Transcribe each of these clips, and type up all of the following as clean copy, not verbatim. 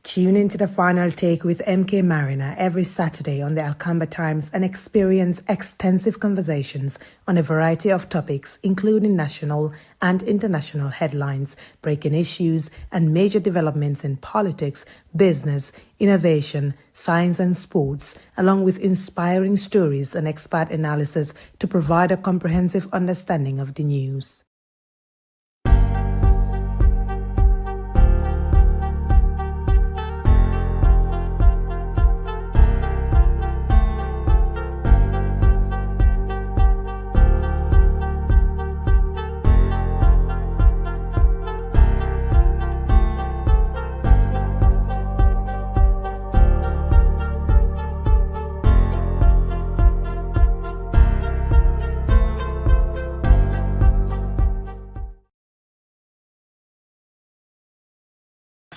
Tune into the final take with MK Mariner every Saturday on the Alcamba Times and experience extensive conversations on a variety of topics, including national and international headlines, breaking issues, and major developments in politics, business, innovation, science, and sports, along with inspiring stories and expert analysis to provide a comprehensive understanding of the news.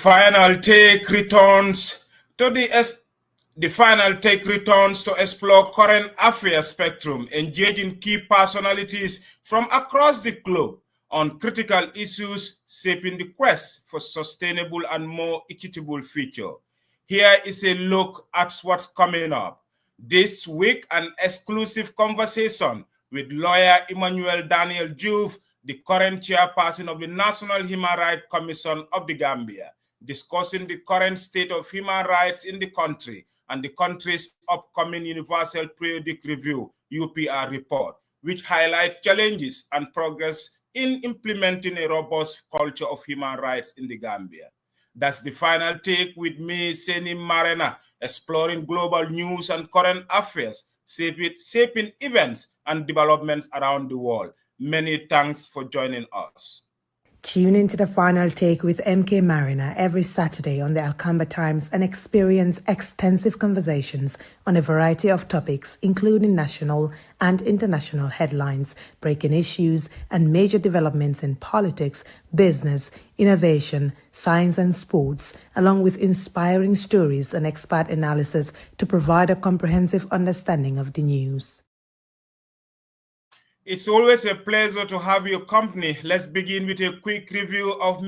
Final take returns to the final take returns to explore current affairs spectrum, engaging key personalities from across the globe on critical issues shaping the quest for sustainable and more equitable future. Here is a look at what's coming up. This week, an exclusive conversation with lawyer Emmanuel Daniel Diouf, the current chairperson of the National Human Rights Commission of the Gambia, discussing the current state of human rights in the country and the country's upcoming Universal Periodic Review, UPR report, which highlights challenges and progress in implementing a robust culture of human rights in the Gambia. That's the final take with me, Seni Marena, exploring global news and current affairs, shaping events and developments around the world. Many thanks for joining us. Tune into the final take with MK Mariner every Saturday on the Alcamba Times and experience extensive conversations on a variety of topics, including national and international headlines, breaking issues, and major developments in politics, business, innovation, science, and sports, along with inspiring stories and expert analysis to provide a comprehensive understanding of the news. It's always a pleasure to have your company. Let's begin with a quick review of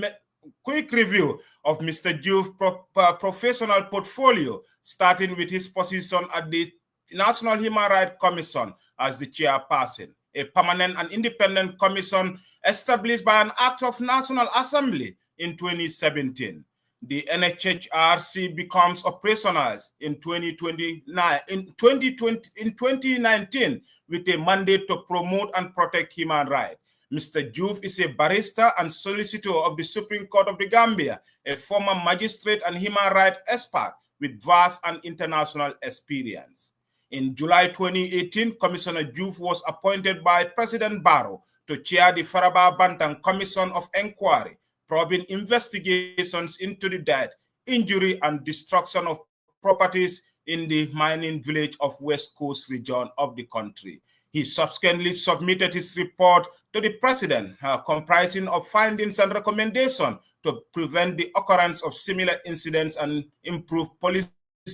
Mr. Diouf's professional portfolio, starting with his position at the National Human Rights Commission as the chairperson, a permanent and independent commission established by an act of National Assembly in 2017. The NHRC becomes operational in 2019 with a mandate to promote and protect human rights. Mr. Diouf is a barrister and solicitor of the Supreme Court of the Gambia, a former magistrate and human rights expert with vast and international experience. In July 2018, Commissioner Diouf was appointed by President Barrow to chair the Faraba Bantang Commission of Inquiry, probing investigations into the death, injury, and destruction of properties in the mining village of West Coast region of the country. He subsequently submitted his report to the president, comprising of findings and recommendations to prevent the occurrence of similar incidents and improve police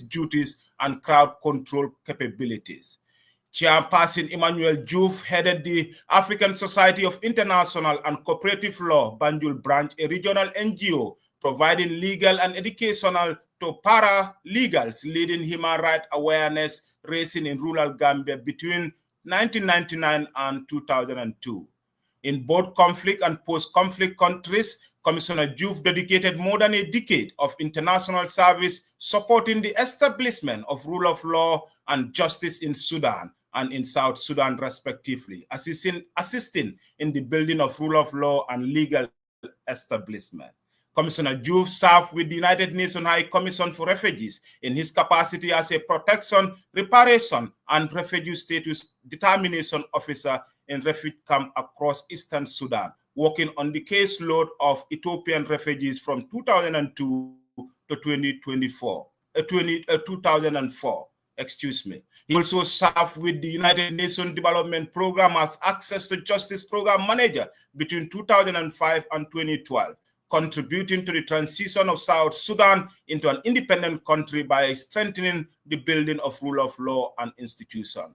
duties and crowd control capabilities. Chairperson Emmanuel Diouf headed the African Society of International and Cooperative Law Banjul branch, a regional NGO providing legal and educational to paralegals, leading human rights awareness raising in rural Gambia between 1999 and 2002. In both conflict and post-conflict countries, Commissioner Diouf dedicated more than a decade of international service supporting the establishment of rule of law and justice in Sudan and in South Sudan, respectively, assisting in the building of rule of law and legal establishment. Commissioner Diouf served with the United Nations High Commission for Refugees in his capacity as a protection, reparation, and refugee status determination officer in refugee camps across eastern Sudan, working on the caseload of Ethiopian refugees from 2002 to 2004. He also served with the United Nations Development Program as Access to Justice Program Manager between 2005 and 2012, contributing to the transition of South Sudan into an independent country by strengthening the building of rule of law and institutions.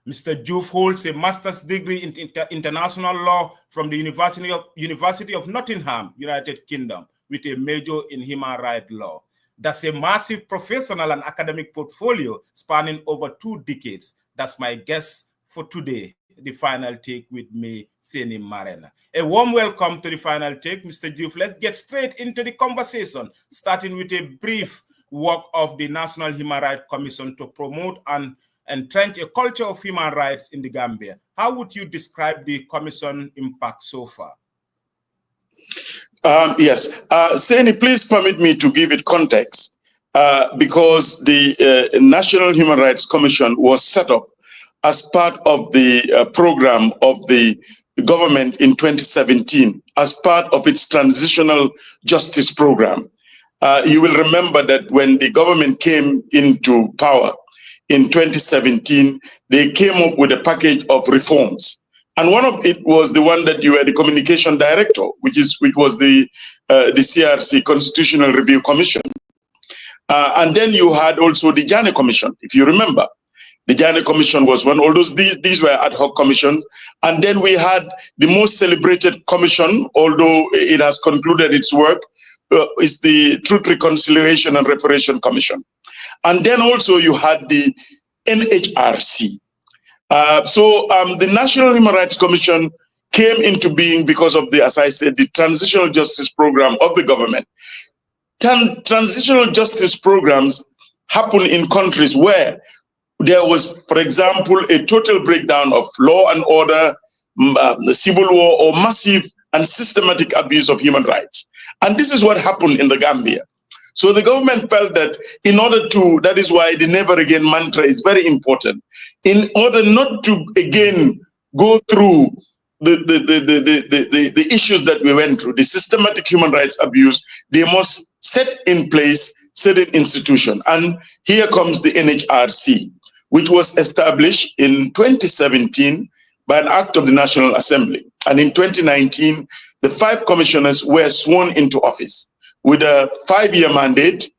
Mr. Diouf holds a master's degree in international law from the University of Nottingham, United Kingdom, with a major in human rights law. That's a massive professional and academic portfolio spanning over 2 decades. That's my guest for today, the final take with me, Seni Marena. A warm welcome to the final take, Mr. Diouf. Let's get straight into the conversation, starting with a brief work of the National Human Rights Commission to promote and entrench a culture of human rights in the Gambia. How would you describe the Commission impact so far? Yes. Seni, please permit me to give it context because the National Human Rights Commission was set up as part of the program of the government in 2017 as part of its transitional justice program. You will remember that when the government came into power in 2017, they came up with a package of reforms. And one of it was the one that you were the communication director, which was the CRC, Constitutional Review Commission. And then you had also the Janneh Commission, if you remember. The Janneh Commission was one, although these were ad hoc commissions. And then we had the most celebrated commission, although it has concluded its work, is the Truth, Reconciliation and Reparation Commission. And then also you had the NHRC. The National Human Rights Commission came into being because of the, as I said, the transitional justice program of the government. Transitional justice programs happen in countries where there was, for example, a total breakdown of law and order, the civil war, or massive and systematic abuse of human rights. And this is what happened in the Gambia. So the government felt that in order to, that is why the never again mantra is very important. In order not to again go through the issues that we went through, the systematic human rights abuse, they must set in place certain institutions. And here comes the NHRC, which was established in 2017 by an act of the National Assembly. And in 2019, the 5 commissioners were sworn into office with a 5-year mandate,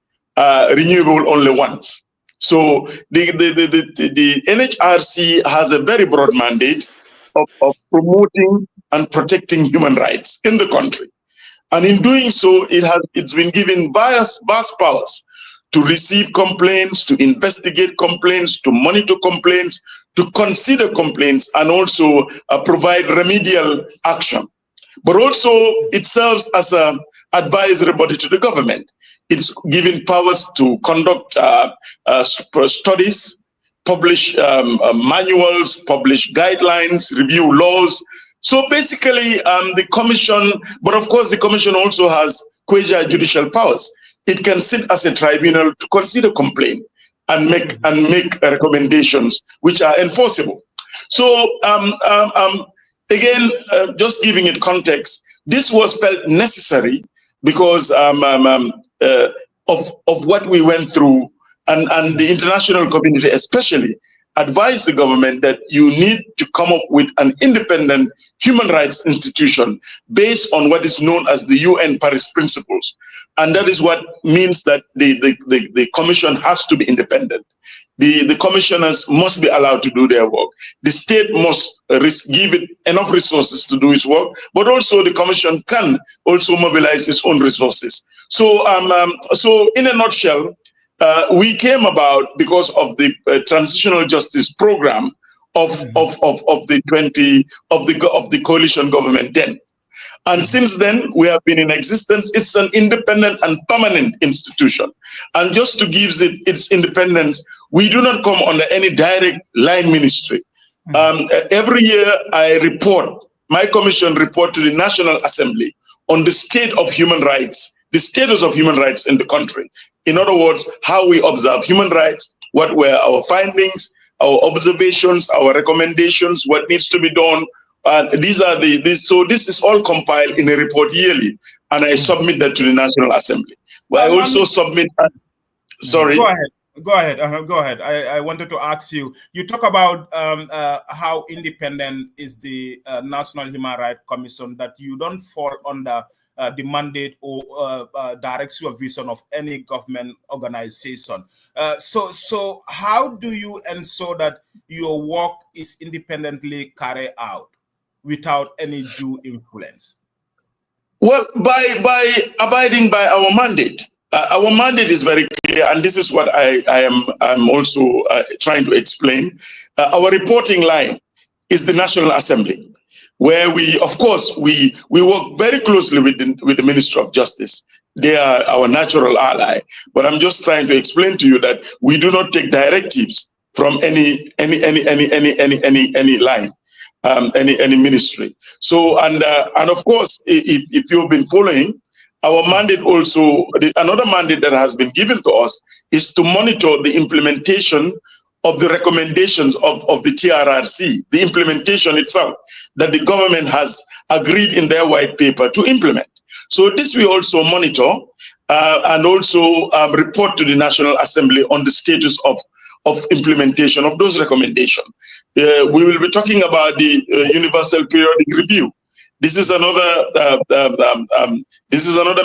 renewable only once. So the NHRC has a very broad mandate of promoting and protecting human rights in the country. And in doing so, it's been given vast powers to receive complaints, to investigate complaints, to monitor complaints, to consider complaints, and also provide remedial action. But also it serves as an advisory body to the government. It's given powers to conduct studies, publish manuals, publish guidelines, review laws. So basically the commission, but of course the commission also has quasi-judicial powers. It can sit as a tribunal to consider complaint and make recommendations which are enforceable. So again, just giving it context, this was felt necessary because of what we went through, and the international community especially advised the government that you need to come up with an independent human rights institution based on what is known as the UN Paris Principles. And that is what means that the commission has to be independent. The commissioners must be allowed to do their work. The state must give it enough resources to do its work, but also the commission can also mobilize its own resources. So, so in a nutshell, we came about because of the transitional justice program of the coalition government then. And since then, we have been in existence. It's an independent and permanent institution. And just to give it its independence, we do not come under any direct line ministry. Every year I report, my commission report to the National Assembly on the state of human rights, the status of human rights in the country. In other words, how we observe human rights, what were our findings, our observations, our recommendations, what needs to be done. So this is all compiled in a report yearly, and I submit that to the National Assembly. But I also submit, sorry. Go ahead. I wanted to ask you, you talk about how independent is the National Human Rights Commission, that you don't fall under the mandate or direct supervision of any government organization. So how do you ensure that your work is independently carried out without any due influence? Well, by abiding by our mandate. Our mandate is very clear, and this is what I'm also trying to explain. Our reporting line is the National Assembly, where we, of course, we work very closely with the Ministry of Justice. They are our natural ally. But I'm just trying to explain to you that we do not take directives from any line. Any ministry. So, and of course, if you've been following, our mandate also, another mandate that has been given to us is to monitor the implementation of the recommendations of the TRRC, the implementation itself that the government has agreed in their white paper to implement. So this we also monitor and also report to the National Assembly on the status of implementation of those recommendations. We will be talking about the Universal Periodic Review. This is another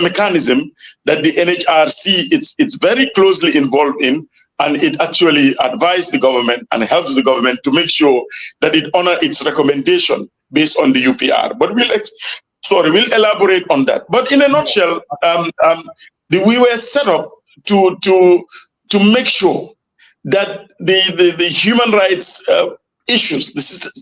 mechanism that the NHRC it's very closely involved in, and it actually advises the government and helps the government to make sure that it honors its recommendation based on the UPR. But we'll elaborate on that. But in a nutshell, we were set up to make sure that the human rights issues,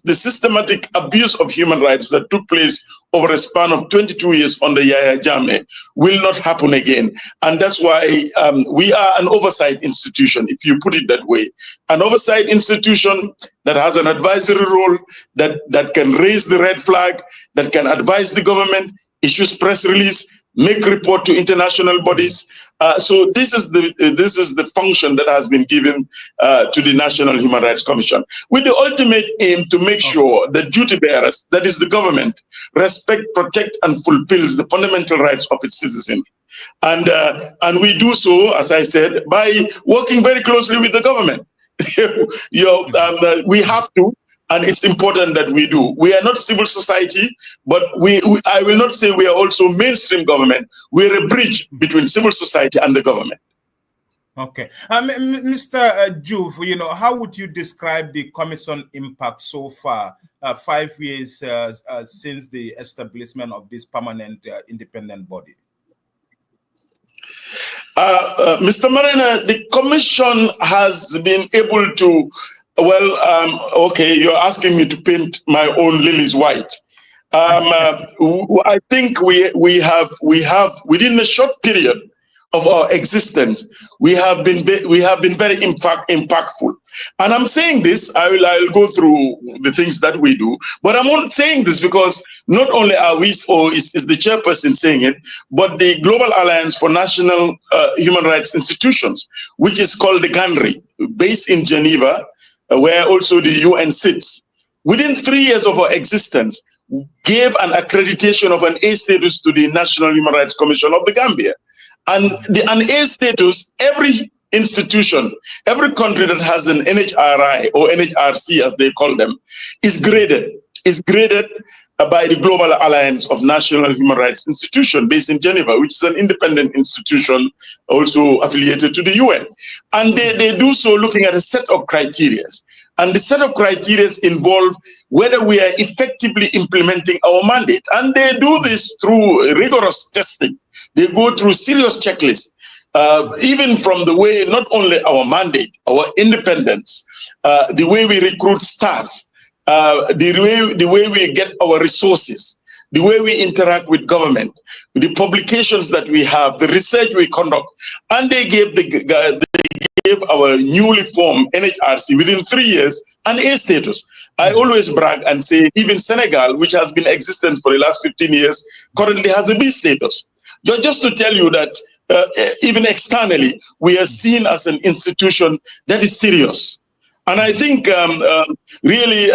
the systematic abuse of human rights that took place over a span of 22 years under Yahya Jammeh will not happen again. And that's why we are an oversight institution, if you put it that way. An oversight institution that has an advisory role, that can raise the red flag, that can advise the government, issues press release, make report to international bodies. So this is the function that has been given to the National Human Rights Commission, with the ultimate aim to make sure that duty bearers, that is the government, respect, protect, and fulfills the fundamental rights of its citizens. And we do so, as I said, by working very closely with the government. We have to. And it's important that we do. We are not civil society, but I will not say we are also mainstream government. We're a bridge between civil society and the government. Okay. Mr. Juve, how would you describe the commission impact so far, 5 years since the establishment of this permanent independent body? Mr. Marina, the commission has been able to, okay, you're asking me to paint my own lilies white. I think we have within a short period of our existence, we have been very impactful. And I'm saying this, I'll go through the things that we do, but I'm not saying this because not only are we, or is the chairperson saying it, but the Global Alliance for National Human Rights Institutions, which is called the GANRI, based in Geneva, where also the UN sits, within 3 years of our existence, gave an accreditation of an A status to the National Human Rights Commission of the Gambia. And an A status, every institution, every country that has an NHRI or NHRC as they call them, is graded by the Global Alliance of National Human Rights Institution based in Geneva, which is an independent institution also affiliated to the UN. And they do so looking at a set of criteria. And the set of criteria involve whether we are effectively implementing our mandate. And they do this through rigorous testing. They go through serious checklists, even from the way, not only our mandate, our independence, the way we recruit staff, the way we get our resources, the way we interact with government, the publications that we have, the research we conduct. And they gave our newly formed NHRC within 3 years an A status. I always brag and say even Senegal, which has been existent for the last 15 years, currently has a B status. Just to tell you that even externally, we are seen as an institution that is serious. And I think really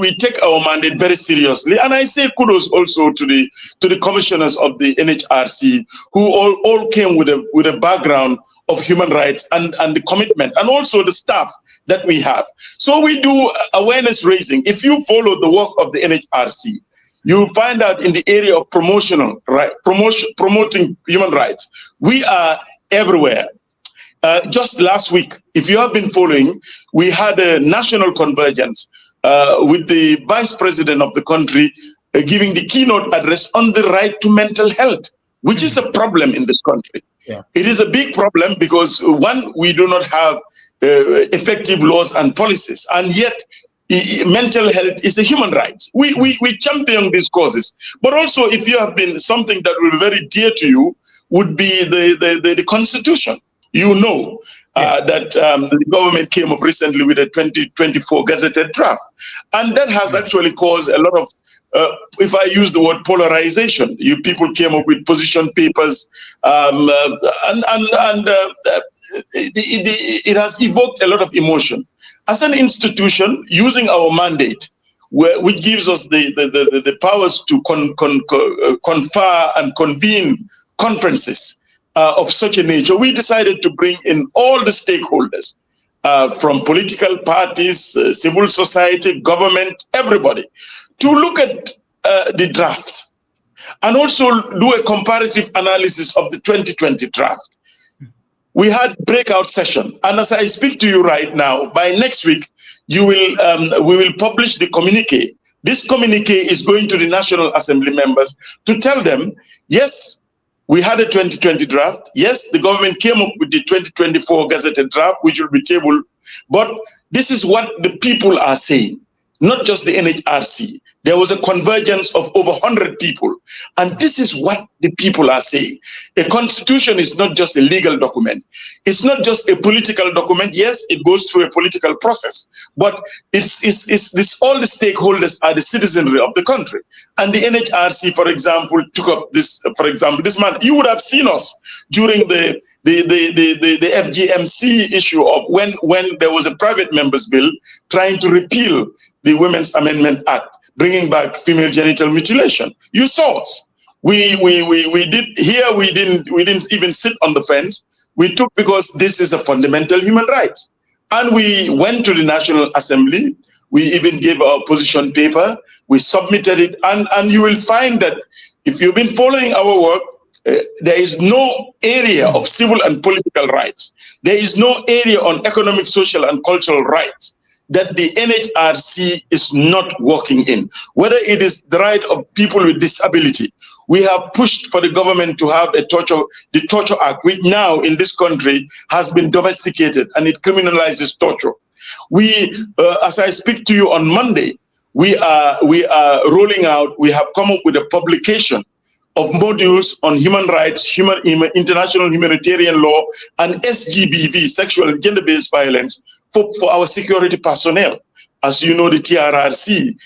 we take our mandate very seriously. And I say kudos also to the commissioners of the NHRC, who all came with a background of human rights and the commitment, and also the staff that we have. So we do awareness raising. If you follow the work of the NHRC, you'll find out in the area of promoting human rights, we are everywhere. Just last week, if you have been following, we had a national convergence with the vice president of the country giving the keynote address on the right to mental health, which is a problem in this country. Yeah. It is a big problem because, one, we do not have effective laws and policies, and yet mental health is a human right. We champion these causes. But also, if you have been, something that will be very dear to you would be the Constitution. You know that the government came up recently with a 2024 gazetted draft. And that has actually caused a lot of, if I use the word polarization, you people came up with position papers, it has evoked a lot of emotion. As an institution, using our mandate, which gives us the powers to confer and convene conferences of such a nature, we decided to bring in all the stakeholders, from political parties, civil society, government, everybody, to look at the draft and also do a comparative analysis of the 2020 draft. We had breakout session, and as I speak to you right now, by next week, we will publish the communique. This communique is going to the National Assembly members to tell them, yes, we had a 2020 draft. Yes, the government came up with the 2024 gazetted draft, which will be tabled. But this is what the people are saying, not just the NHRC. There was a convergence of over 100 people. And this is what the people are saying. A constitution is not just a legal document. It's not just a political document. Yes, it goes through a political process. But it's all the stakeholders are the citizenry of the country. And the NHRC, for example, took up this, this month. You would have seen us during the FGMC issue of when there was a private members bill trying to repeal the Women's Amendment Act, bringing back female genital mutilation. You saw us. We didn't even sit on the fence. We took, because this is a fundamental human right. And we went to the National Assembly. We even gave our position paper. We submitted it. And you will find that if you've been following our work, there is no area of civil and political rights. There is no area on economic, social, and cultural rights that the NHRC is not working in. Whether it is the right of people with disability, we have pushed for the government to have the Torture Act, which now in this country has been domesticated and it criminalizes torture. We, as I speak to you on Monday, we are rolling out, we have come up with a publication of modules on human rights, international humanitarian law, and SGBV, sexual and gender-based violence, for our security personnel. As you know, the TRRC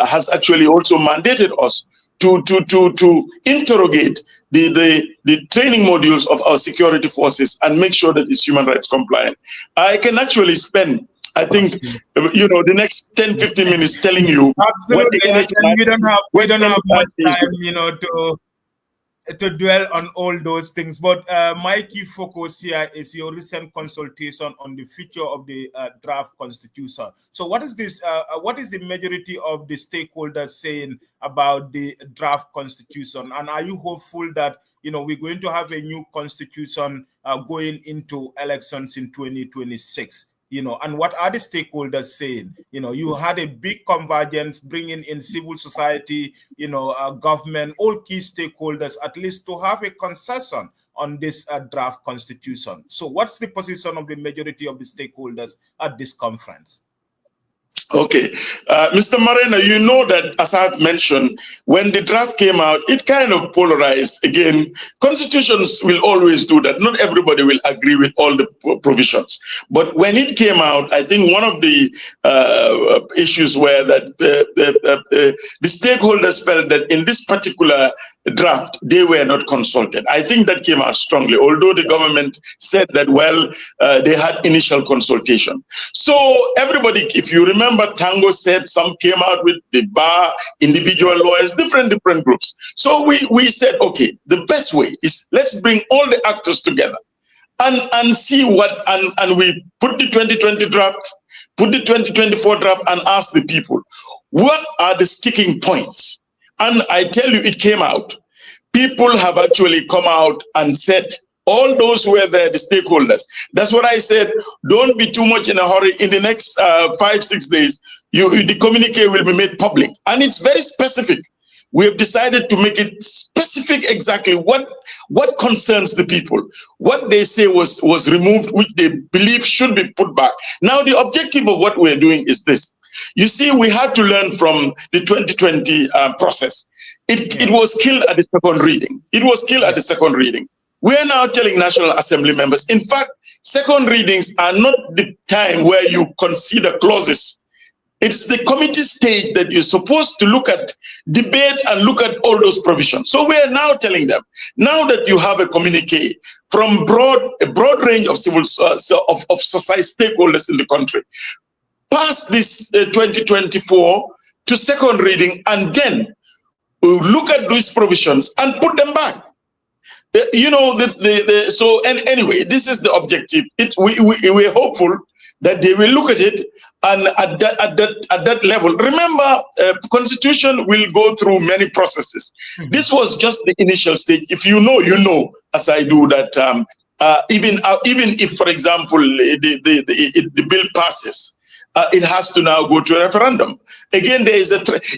has actually also mandated us to interrogate the training modules of our security forces and make sure that it's human rights compliant. I can actually spend, I think, the next 10, 15 minutes telling you. Absolutely, and we don't have much time, to dwell on all those things. But my key focus here is your recent consultation on the future of the draft constitution. So what is this? What is the majority of the stakeholders saying about the draft constitution? And are you hopeful that we're going to have a new constitution going into elections in 2026? And what are the stakeholders saying? You had a big convergence bringing in civil society, government, all key stakeholders, at least to have a concession on this draft constitution. So what's the position of the majority of the stakeholders at this conference? Okay. Mr. Moreno, you know that, as I've mentioned, when the draft came out, it kind of polarized. Again, constitutions will always do that. Not everybody will agree with all the provisions. But when it came out, I think one of the issues were that the stakeholders felt that in this particular draft, they were not consulted. I think that came out strongly, although the government said that, well, they had initial consultation. So everybody, if you remember, Tango said some came out with the bar, individual lawyers, different groups. So we said, okay, the best way is let's bring all the actors together and see what, and we put the 2020 draft, put the 2024 draft, and ask the people, what are the sticking points? And I tell you, it came out. People have actually come out and said All those who were there, the stakeholders. That's what I said. Don't be too much in a hurry. In the next 5-6 days, the communique will be made public. And it's very specific. We have decided to make it specific exactly what concerns the people, what they say was removed, which they believe should be put back. Now, the objective of what we're doing is this. You see, we had to learn from the 2020 process. It was killed at the second reading. It was killed at the second reading. We are now telling National Assembly members, in fact, second readings are not the time where you consider clauses. It's the committee stage that you're supposed to look at, debate, and look at all those provisions. So we are now telling them, now that you have a communique from a broad range of of society stakeholders in the country, pass this 2024 to second reading, and then look at these provisions and put them back. You know, anyway, this is the objective. We're hopeful that they will look at it, and at that level. Remember, Constitution will go through many processes. This was just the initial stage. If you know, as I do, that even if, for example, the bill passes, it has to now go to a referendum. Again, there is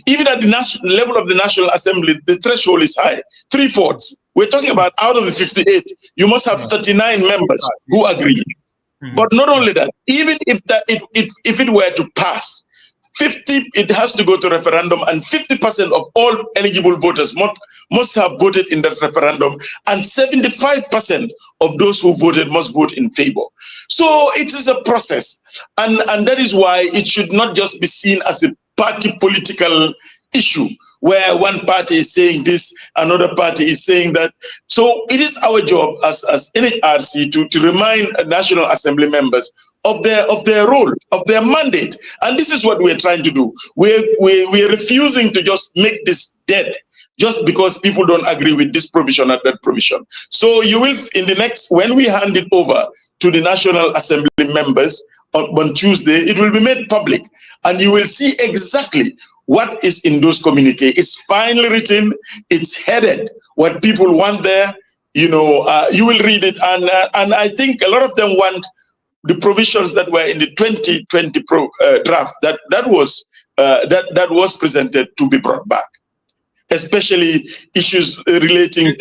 even at the level of the National Assembly, the threshold is high, 3/4. We're talking about out of the 58, you must have 39 members who agree. But not only that, even if it were to pass, it has to go to referendum, and 50% of all eligible voters must have voted in that referendum, and 75% of those who voted must vote in favor. So it is a process, and that is why it should not just be seen as a party political issue, where one party is saying this, another party is saying that. So it is our job as NHRC to remind National Assembly members of their role, of their mandate. And this is what we're trying to do. We're refusing to just make this dead just because people don't agree with this provision or that provision. So you will, when we hand it over to the National Assembly members on Tuesday, it will be made public, and you will see exactly what is in those communiques. It's finely written, it's headed, what people want there. You know, you will read it, and I think a lot of them want the provisions that were in the 2020 draft that was presented to be brought back, especially issues relating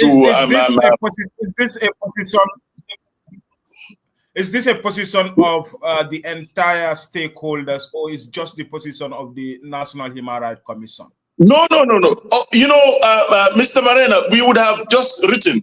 Is this a position of the entire stakeholders, or is just the position of the National Human Rights Commission? No. Oh, you know, Mr. Marena, we would have just written.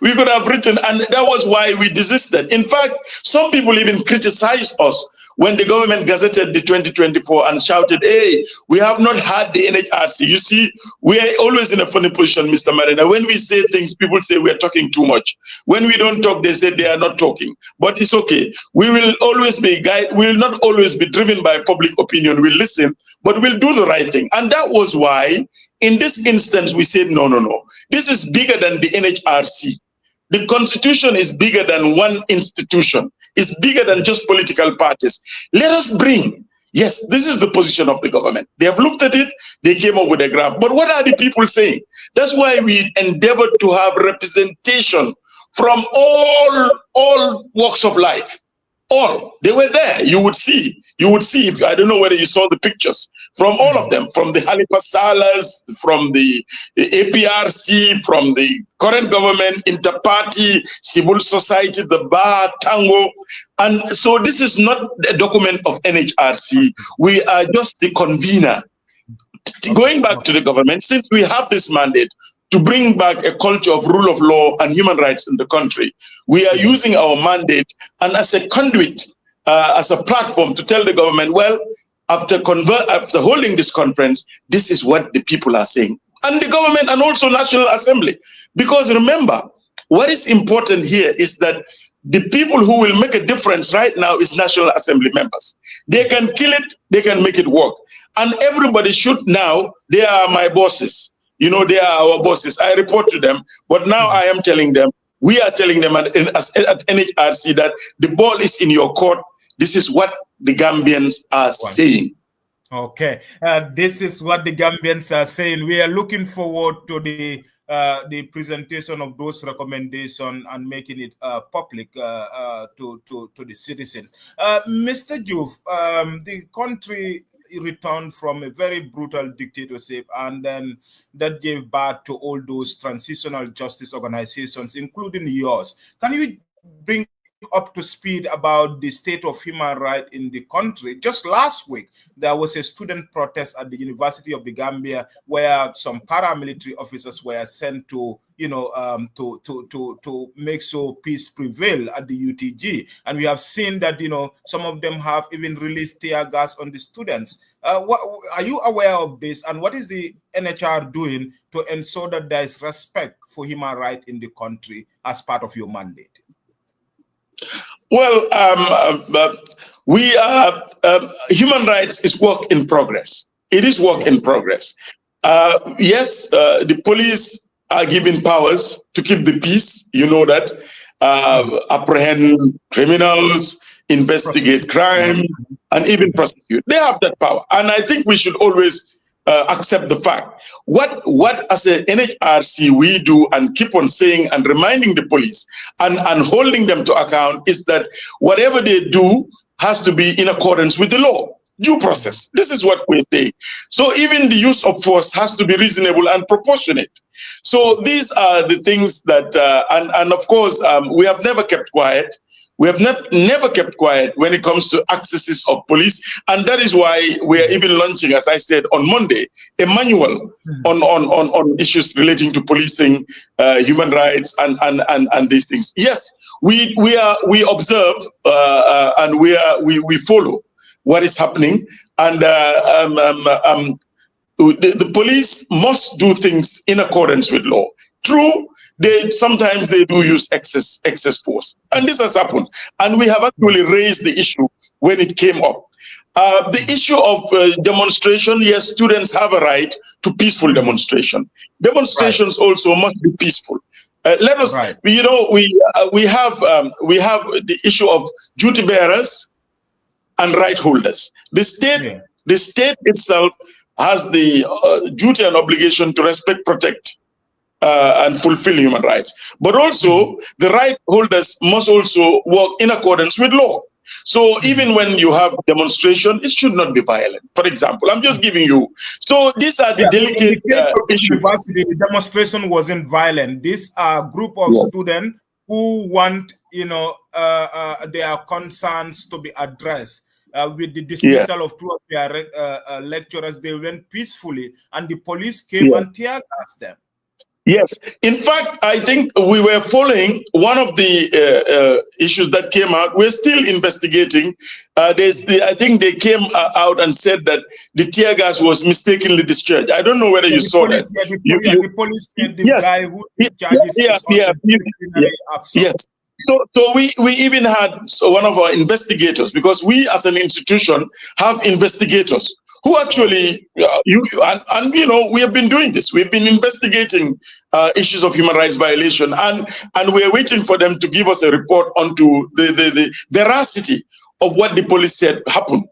We could have written, and that was why we desisted. In fact, some people even criticized us when the government gazetted the 2024 and shouted, hey, we have not had the NHRC. You see, we are always in a funny position, Mr. Marina. When we say things, people say we are talking too much. When we don't talk, they say they are not talking. But it's okay. We will always be guided. We will not always be driven by public opinion. We'll listen, but we'll do the right thing. And that was why, in this instance, we said, no. This is bigger than the NHRC. The Constitution is bigger than one institution. It's bigger than just political parties. Let us bring, yes, this is the position of the government. They have looked at it, they came up with a graph. But what are the people saying? That's why we endeavored to have representation from all walks of life. All. They were there. You would see, if I don't know whether you saw the pictures, from all of them, from the Halifa Salas, from the APRC, from the current government, Interparty, civil society, the Bar, Tango. And so this is not a document of NHRC. We are just the convener. Going back to the government, since we have this mandate to bring back a culture of rule of law and human rights in the country, we are using our mandate and as a conduit, as a platform to tell the government, well, after holding this conference, this is what the people are saying. And the government and also National Assembly. Because remember, what is important here is that the people who will make a difference right now is National Assembly members. They can kill it, they can make it work. And everybody should now, they are my bosses. You know, they are our bosses. I report to them, but now I am telling them, we are telling them at NHRC that the ball is in your court. This is what the Gambians are saying. Okay, this is what the Gambians are saying. We are looking forward to the the presentation of those recommendations and making it public to the citizens. Mr. Juve, the country returned from a very brutal dictatorship, and then that gave birth to all those transitional justice organizations, including yours. Can you bring up to speed about the state of human rights in the country? Just last week, there was a student protest at the University of the Gambia where some paramilitary officers were sent to, to make sure peace prevail at the UTG. And we have seen that, some of them have even released tear gas on the students. What, are you aware of this? And what is the NHR doing to ensure that there is respect for human rights in the country as part of your mandate? Well, we are human rights is work in progress. It is work in progress. Yes, the police are given powers to keep the peace. You know that, apprehend criminals, investigate crime, and even prosecute. They have that power, and I think we should always accept the fact. What as a NHRC we do and keep on saying and reminding the police and holding them to account is that whatever they do has to be in accordance with the law. Due process. This is what we say. So even the use of force has to be reasonable and proportionate. So these are the things that, and of course, we have never kept quiet. We have never kept quiet when it comes to accesses of police, and that is why we are even launching, as I said, on Monday, a manual on issues relating to policing, human rights, and these things. Yes, we observe and we follow what is happening, and the police must do things in accordance with law. True, sometimes they do use excess force, and this has happened. And we have actually raised the issue when it came up. The issue of demonstration, yes, students have a right to peaceful demonstration. Demonstrations also must be peaceful. Let us, we have the issue of duty bearers and right holders. The state itself has the duty and obligation to respect, protect, and fulfill human rights. But also, the right holders must also work in accordance with law. So even when you have demonstration, it should not be violent. For example, I'm just giving you. So these are the delicate issues. University, the demonstration wasn't violent. This group of students who want, their concerns to be addressed. With the dismissal of two of their lecturers, they went peacefully, and the police came and tear gassed them. Yes, in fact, I think we were following one of the issues that came out. We're still investigating. I think they came out and said that the tear gas was mistakenly discharged. I don't know whether you saw that. The police said the guy who charges yes. So we even had one of our investigators, because we as an institution have investigators who actually, we have been doing this. We've been investigating issues of human rights violation, and we're waiting for them to give us a report onto the veracity of what the police said happened,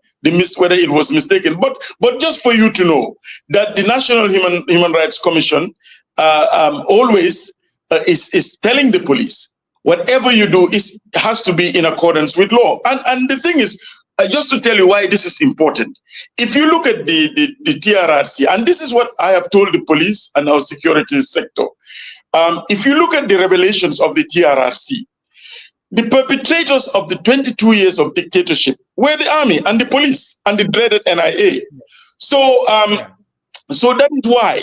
whether it was mistaken. But just for you to know that the National Human Rights Commission always is telling the police, whatever you do has to be in accordance with law. And the thing is, just to tell you why this is important, if you look at the TRRC, and this is what I have told the police and our security sector, if you look at the revelations of the TRRC, the perpetrators of the 22 years of dictatorship were the army and the police and the dreaded NIA. So that is why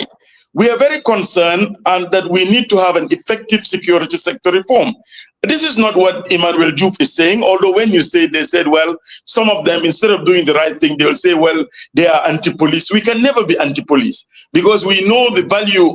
we are very concerned and that we need to have an effective security sector reform. This is not what Emmanuel Juve is saying, although when you say, they said, well, some of them, instead of doing the right thing, they'll say, well, they are anti-police. We can never be anti-police, because we know the value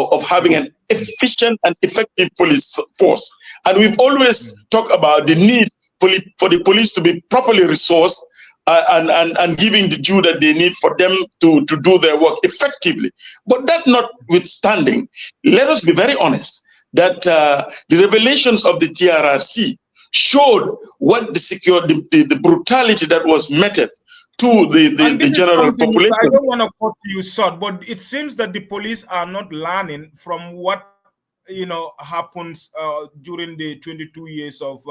of having an efficient and effective police force. And we've always talked about the need for the police to be properly resourced and giving the due that they need for them to do their work effectively. But that notwithstanding, let us be very honest that the revelations of the TRRC showed what the brutality that was meted to the general population. I don't want to cut you short, but it seems that the police are not learning from what happens during the 22 years of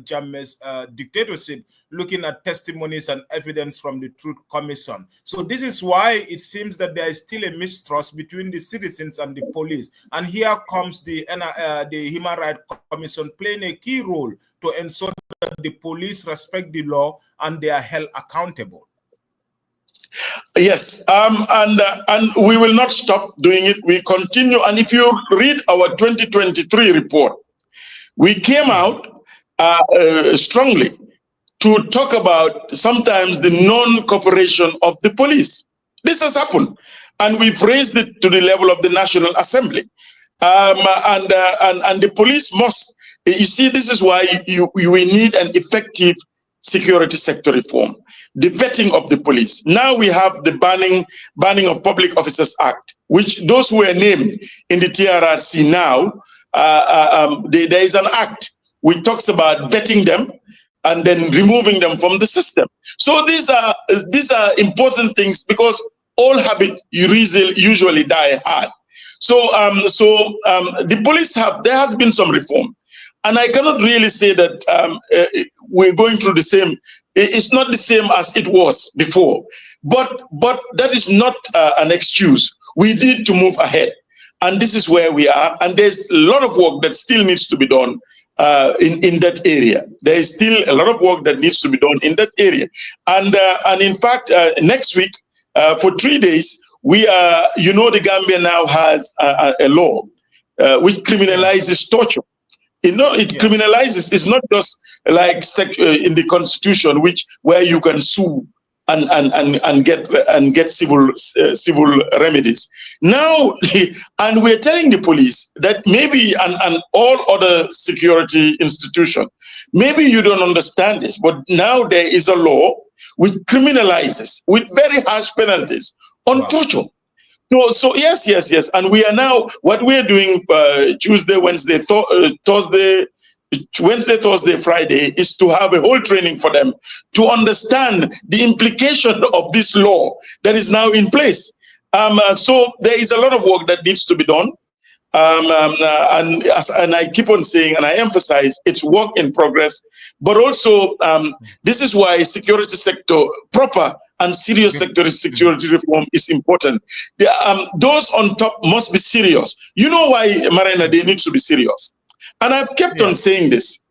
Jammeh's dictatorship, looking at testimonies and evidence from the Truth Commission. So this is why it seems that there is still a mistrust between the citizens and the police. And here comes the Human Rights Commission playing a key role to ensure that the police respect the law and they are held accountable. Yes, and we will not stop doing it. We continue. And if you read our 2023 report, we came out strongly to talk about sometimes the non-cooperation of the police. This has happened, and we've raised it to the level of the National Assembly. And the police must. You see, this is why we need an effective security sector reform, the vetting of the police. Now we have the Banning of Public Officers Act, which those who are named in the TRRC now, there is an act which talks about vetting them and then removing them from the system. So these are important things, because all habits usually die hard. So the police there has been some reform. And I cannot really say that we're going through the same. It's not the same as it was before, but that is not an excuse. We need to move ahead, and this is where we are. And there's a lot of work that still needs to be done in that area. There is still a lot of work that needs to be done in that area. And in fact, next week, for 3 days, we are. The Gambia now has a law which criminalizes torture. It criminalizes. It's not just like in the Constitution, where you can sue and get civil remedies. Now, and we're telling the police that maybe and all other security institutions, maybe you don't understand this, but now there is a law which criminalizes with very harsh penalties on torture. So yes, and we are now, what we are doing Tuesday, Wednesday, Thursday, Friday, is to have a whole training for them to understand the implication of this law that is now in place. So there is a lot of work that needs to be done. And I keep on saying, and I emphasize, it's work in progress, but also this is why security sector, proper and serious security reform is important. Those on top must be serious. You know why, Marina, they need to be serious. And I've kept on saying this.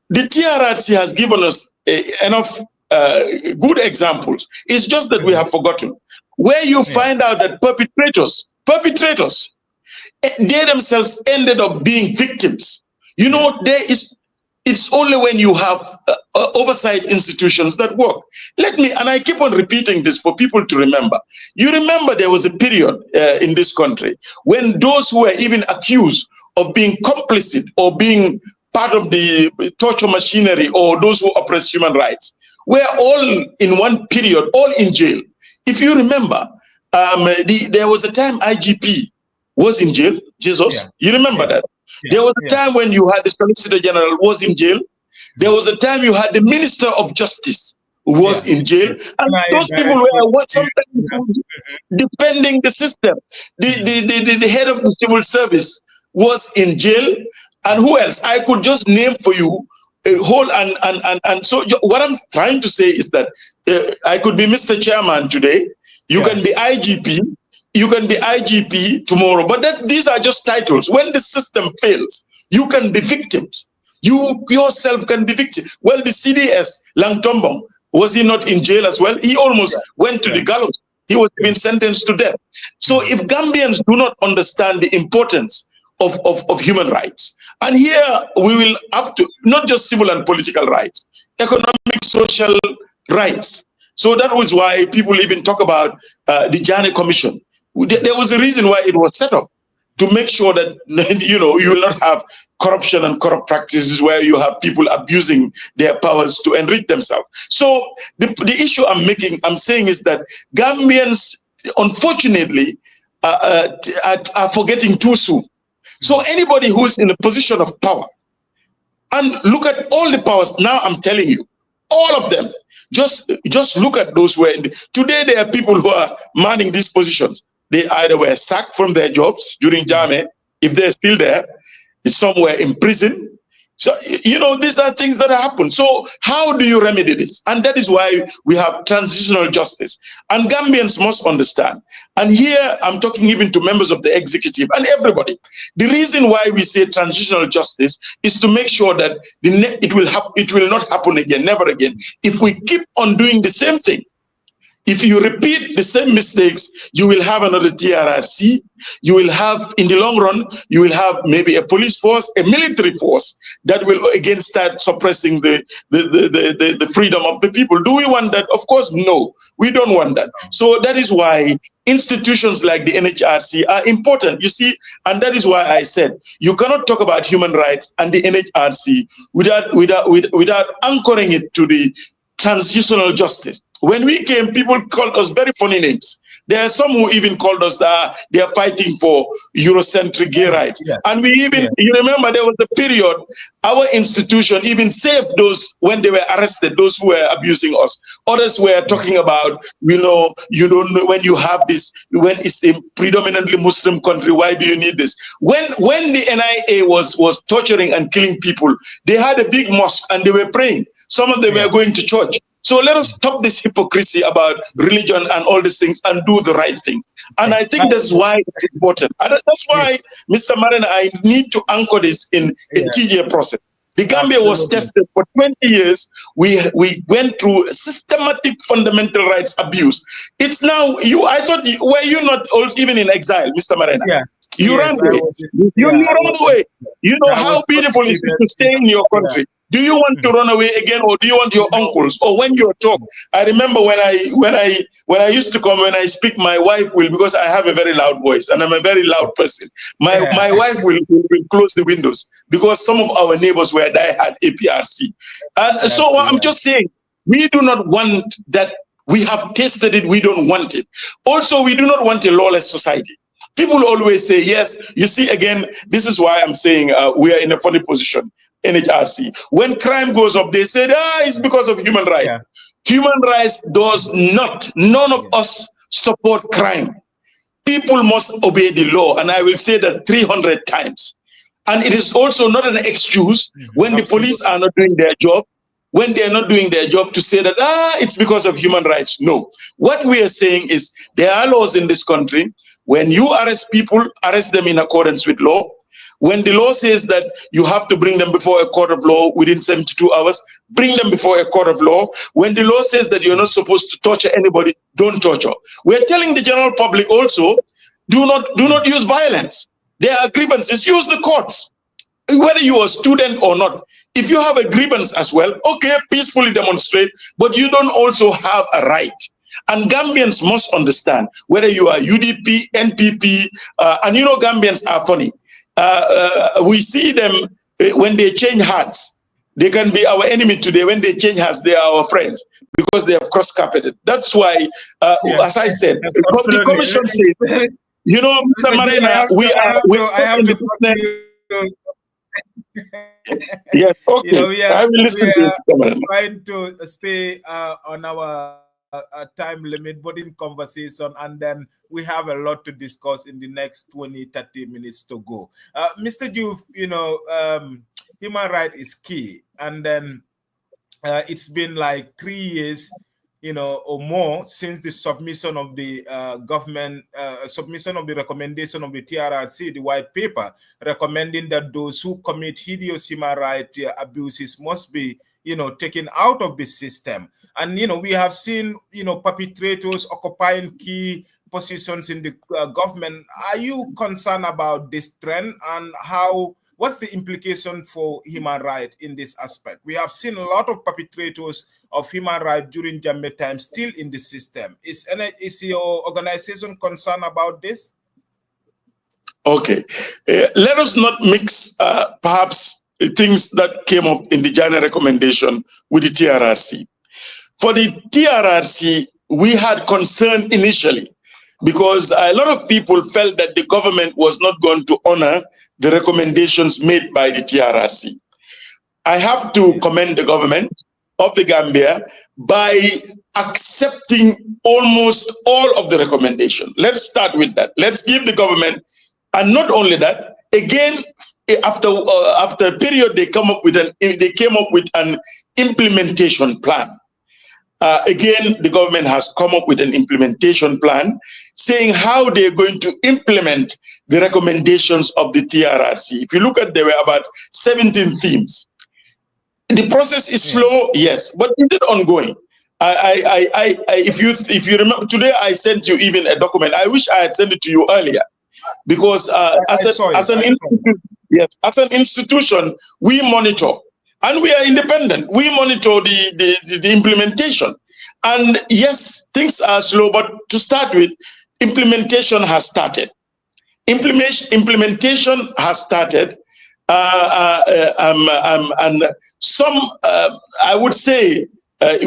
The TRRC has given us enough good examples. It's just that we have forgotten. Where you find out that perpetrators, they themselves ended up being victims. It's only when you have oversight institutions that work. And I keep on repeating this for people to remember. You remember there was a period in this country when those who were even accused of being complicit or being part of the torture machinery, or those who oppress human rights, were all in one period, all in jail. If you remember, there was a time IGP was in jail. Jesus, you remember that? There was a time when you had the Solicitor General was in jail. There was a time you had the Minister of Justice who was in jail. And those people were sometimes defending the system. The head of the civil service was in jail. And who else? I could just name for you a whole, and so what I'm trying to say is that I could be Mr. Chairman today. You can be IGP. You can be IGP tomorrow, but these are just titles. When the system fails, you can be victims. You yourself can be victim. Well, the CDS, Lang Tombong, was he not in jail as well? He almost went to the gallows. He was being sentenced to death. So if Gambians do not understand the importance of human rights, and here we will have to, not just civil and political rights, economic, social rights. So that was why people even talk about the Janneh Commission. There was a reason why it was set up, to make sure that you will not have corruption and corrupt practices where you have people abusing their powers to enrich themselves. So the issue I'm saying is that Gambians, unfortunately, are forgetting too soon. So anybody who's in a position of power, and look at all the powers now, I'm telling you, all of them, Just look at those who are today there are people who are manning these positions. They either were sacked from their jobs during Jame, if they're still there, some were in prison. So, you know, these are things that happen. So how do you remedy this? And that is why we have transitional justice. And Gambians must understand. And here I'm talking even to members of the executive and everybody. The reason why we say transitional justice is to make sure that it will not happen again, never again. If we keep on doing the same thing, if you repeat the same mistakes, you will have another TRRC. You will have, in the long run, you will have maybe a police force, a military force that will again start suppressing the freedom of the people. Do we want that? Of course, no, we don't want that. So that is why institutions like the NHRC are important. You see, and that is why I said you cannot talk about human rights and the NHRC without anchoring it to the transitional justice. When we came, people called us very funny names. There are some who even called us that they are fighting for Eurocentric gay rights. Yeah. And we even, you remember there was a period, our institution even saved those when they were arrested, those who were abusing us. Others were talking about, you know, when you have this, when it's a predominantly Muslim country, why do you need this? When the NIA was torturing and killing people, they had a big mosque and they were praying. Some of them were going to church. So let us stop this hypocrisy about religion and all these things and do the right thing. And I think that's why it's important. And that's why, Mr. Marina, I need to anchor this in a TJ process. The Gambia was tested for 20 years. We went through systematic fundamental rights abuse. It's now, I thought, were you not even in exile, Mr. Marina? Yeah. You ran away. You ran away. You know how beautiful it is to stay in your country. Do you want to run away again, or do you want your uncles? Or when you talk, I remember when I used to come, when I speak, my wife will, because I have a very loud voice and I'm a very loud person. My wife will close the windows because some of our neighbors were diehard APRC. And so I'm just saying, we do not want that. We have tasted it. We don't want it. Also, we do not want a lawless society. People always say, yes, you see, again, this is why I'm saying we are in a funny position. NHRC. When crime goes up, they said, it's because of human rights. Yeah. Human rights does not, none of us support crime. People must obey the law, and I will say that 300 times. And it is also not an excuse when the police are not doing their job, when they are not doing their job, to say that, it's because of human rights. No. What we are saying is there are laws in this country. When you arrest people, arrest them in accordance with law. When the law says that you have to bring them before a court of law within 72 hours, bring them before a court of law. When the law says that you're not supposed to torture anybody, don't torture. We're telling the general public also, do not use violence. There are grievances, use the courts. Whether you are a student or not, if you have a grievance as well, okay, peacefully demonstrate, but you don't also have a right. And Gambians must understand, whether you are UDP, NPP, and you know Gambians are funny. We see them when they change hats. They can be our enemy today. When they change hats, they are our friends because they have cross-carpeted. That's why, as I said, what the commission says, you know, Mr. Marina, I have to yes, okay. You know, I will listen to you, Mr. Marina. Trying to stay on our time limit, but in conversation, and then we have a lot to discuss in the next 20-30 minutes to go. Mr. Juve, you know, human right is key, and then it's been like 3 years, you know, or more since the submission of the government, submission of the recommendation of the TRRC, the white paper, recommending that those who commit hideous human rights abuses must be, you know, taken out of the system. And, you know, we have seen, you know, perpetrators occupying key positions in the government. Are you concerned about this trend, and what's the implication for human rights in this aspect? We have seen a lot of perpetrators of human rights during Jammeh time still in the system. Is your organization concerned about this? Okay. Let us not mix perhaps things that came up in the Jammeh recommendation with the TRRC. For the TRRC, we had concern initially because a lot of people felt that the government was not going to honor the recommendations made by the TRRC. I have to commend the government of the Gambia by accepting almost all of the recommendations. Let's start with that. Let's give the government, and not only that, again, after a period, they came up with an implementation plan. Again, the government has come up with an implementation plan saying how they're going to implement the recommendations of the TRRC. If you look at, there were about 17 themes. The process is slow, yes, but is it ongoing? If you remember, today I sent you even a document. I wish I had sent it to you earlier, because as an institution, we monitor. And we are independent. We monitor the implementation. And yes, things are slow, but to start with, implementation has started. Implementation has started. And some, I would say,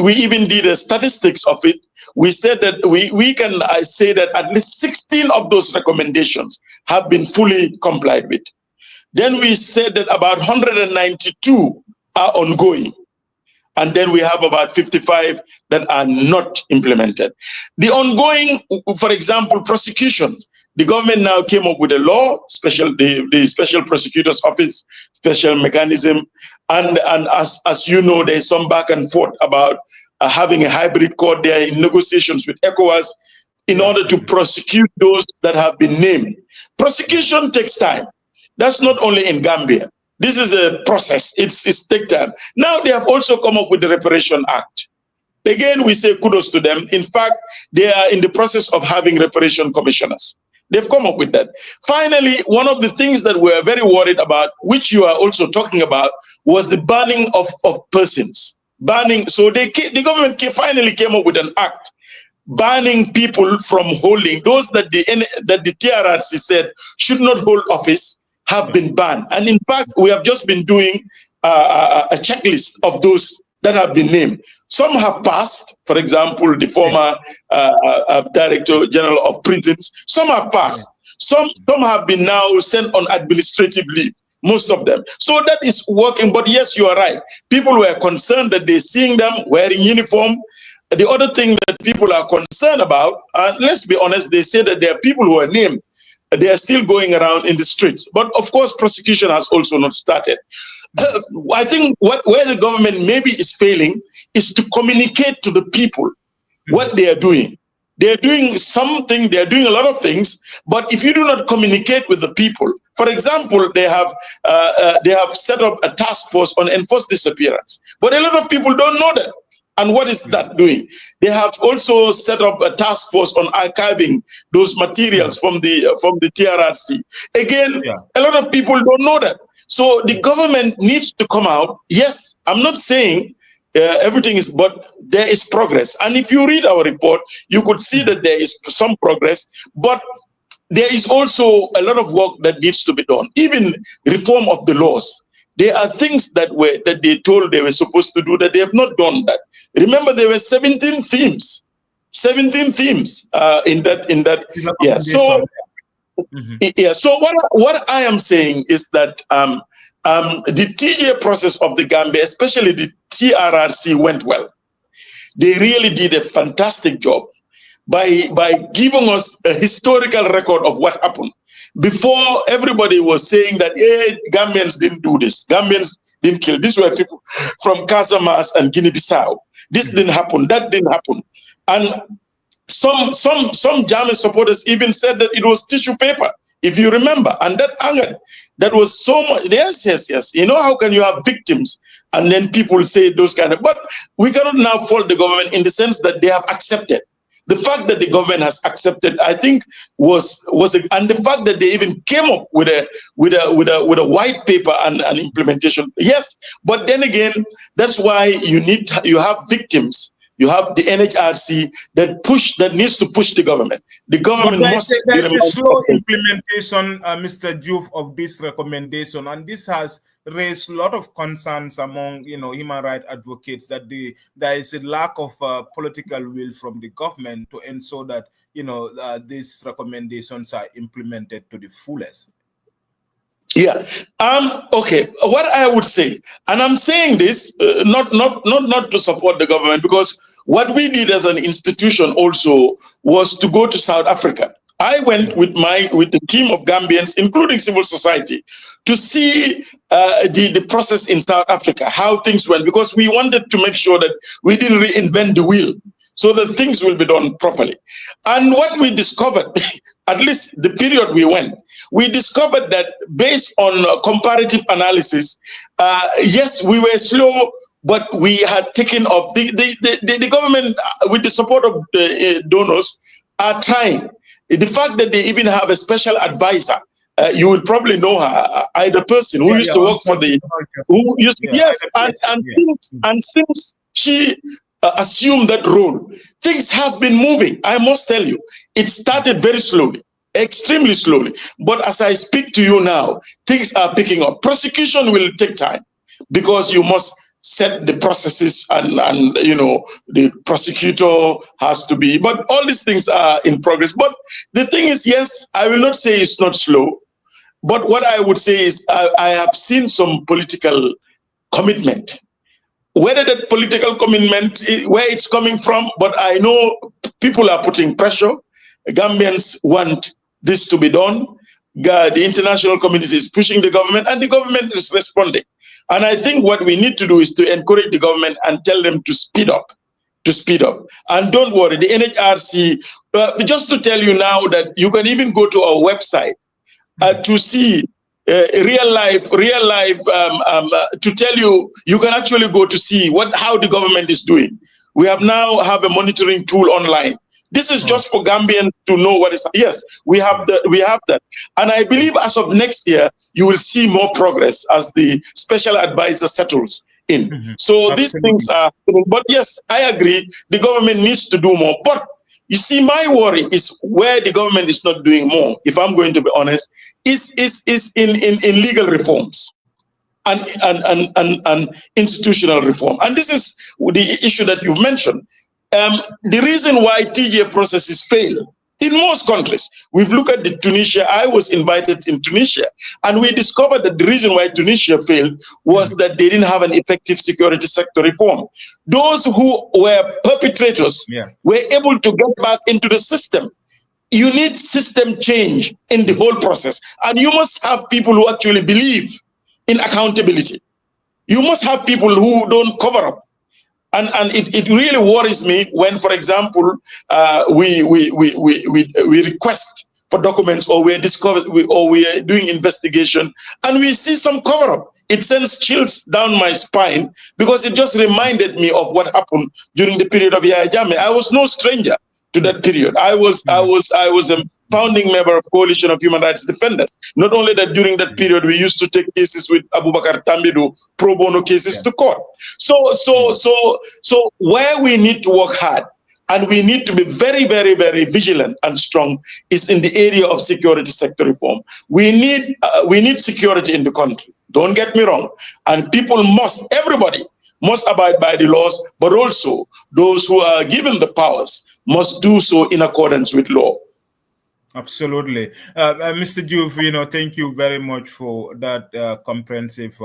we even did statistics of it. We said that we can say that at least 16 of those recommendations have been fully complied with. Then we said that about 192 are ongoing. And then we have about 55 that are not implemented. The ongoing, for example, prosecutions. The government now came up with a law, the Special Prosecutor's Office, special mechanism. And as you know, there's some back and forth about having a hybrid court there in negotiations with ECOWAS in order to prosecute those that have been named. Prosecution takes time. That's not only in Gambia. This is a process. It's take time. Now they have also come up with the Reparation Act. Again, we say kudos to them. In fact, they are in the process of having reparation commissioners. They've come up with that. Finally, one of the things that we're very worried about, which you are also talking about, was the banning of persons. Banning. So the government finally came up with an act banning people from holding those that the TRRC said should not hold office. Have been banned. And in fact, we have just been doing a checklist of those that have been named. Some have passed, for example, the former Director General of Prisons. Some have passed. Some have been now sent on administrative leave, most of them. So that is working. But yes, you are right. People were concerned that they're seeing them wearing uniform. The other thing that people are concerned about, let's be honest, they say that there are people who are named. They are still going around in the streets. But of course, prosecution has also not started. I think where the government maybe is failing is to communicate to the people what they are doing. They're doing something, they're doing a lot of things, but if you do not communicate with the people, for example, they have set up a task force on enforced disappearance, but a lot of people don't know that. And what is that doing? They have also set up a task force on archiving those materials from the TRRC. Again, a lot of people don't know that. So the government needs to come out. Yes, I'm not saying everything is, but there is progress. And if you read our report, you could see that there is some progress, but there is also a lot of work that needs to be done. Even reform of the laws. There are things that they told they were supposed to do that they have not done that. Remember, there were 17 themes. 17 themes in that. Yeah. So So what I am saying is that the TJ process of the Gambia, especially the TRRC, went well. They really did a fantastic job by giving us a historical record of what happened. Before, everybody was saying that, hey, Gambians didn't do this. Gambians didn't kill. These were people from Casamance and Guinea-Bissau. This didn't happen. That didn't happen. And some Jammeh supporters even said that it was tissue paper, if you remember. And that angered. That was so much. Yes. You know, how can you have victims and then people say those kind of... But we cannot now fault the government in the sense that they have accepted. The fact that the government has accepted, I think, and the fact that they even came up with a white paper and an implementation. Yes, but then again, that's why you have victims. You have the NHRC that needs to push the government. The government must. There's a slow implementation, Mr. Juve, of this recommendation, and this has raised a lot of concerns among human rights advocates that there is a lack of political will from the government to ensure that these recommendations are implemented to the fullest. Yeah. Okay. What I would say, and I'm saying this not to support the government, because what we did as an institution also was to go to South Africa. I went with the team of Gambians, including civil society, to see the process in South Africa, how things went, because we wanted to make sure that we didn't reinvent the wheel, so that things will be done properly. And what we discovered, at least the period we went, we discovered that based on comparative analysis, yes, we were slow, but we had taken up the government, with the support of the donors, are trying. The fact that they even have a special advisor, you will probably know her, Ida Person, who used to work for the, and since she assumed that role, things have been moving. I must tell you, it started very slowly, extremely slowly. But as I speak to you now, things are picking up. Prosecution will take time, because you must set the processes, and you know, the prosecutor has to be, but all these things are in progress. But the thing is, yes, I will not say it's not slow, but what I would say is I have seen some political commitment. Whether that political commitment, where it's coming from, but I know people are putting pressure. Gambians want this to be done. The international community is pushing the government, and the government is responding. And I think what we need to do is to encourage the government and tell them to speed up, And don't worry, the NHRC, just to tell you now that you can even go to our website to see real life, to tell you, you can actually go to see how the government is doing. We now have a monitoring tool online. This is just for Gambians to know what is. Yes, we have that, and I believe as of next year you will see more progress as the special advisor settles in. So these things are. But yes, I agree. The government needs to do more. But you see, my worry is where the government is not doing more. If I'm going to be honest, is in legal reforms and institutional reform. And this is the issue that you've mentioned. The reason why TJ processes fail in most countries, we've looked at Tunisia. I was invited in Tunisia, and we discovered that the reason why Tunisia failed was that they didn't have an effective security sector reform. Those who were perpetrators were able to get back into the system. You need system change in the whole process, and you must have people who actually believe in accountability. You must have people who don't cover up. And it really worries me when, for example, we request for documents, or we're doing investigation, and we see some cover up. It sends chills down my spine, because it just reminded me of what happened during the period of Yahya Jammeh. I was no stranger to that period. I was a founding member of Coalition of Human Rights Defenders. Not only that, during that period, we used to take cases with Abubakar Tambidu, pro bono cases to court. So where we need to work hard, and we need to be very, very, very vigilant and strong, is in the area of security sector reform. We need security in the country. Don't get me wrong. And everybody must abide by the laws, but also those who are given the powers must do so in accordance with law. Absolutely. Mr. Juve, thank you very much for that comprehensive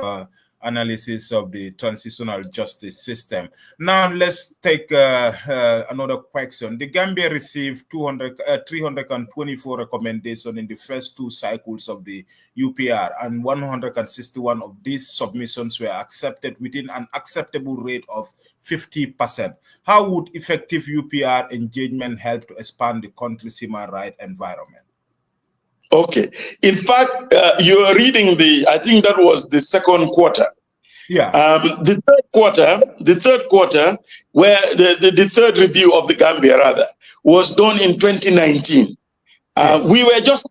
analysis of the transitional justice system. Now let's take another question. The Gambia received 324 recommendations in the first two cycles of the UPR, and 161 of these submissions were accepted within an acceptable rate of 50%. How would effective UPR engagement help to expand the country's human rights environment? Okay. In fact, you are reading I think that was the second quarter. Yeah. The third quarter, where the third review of the Gambia, rather, was done in 2019. Yes. We were just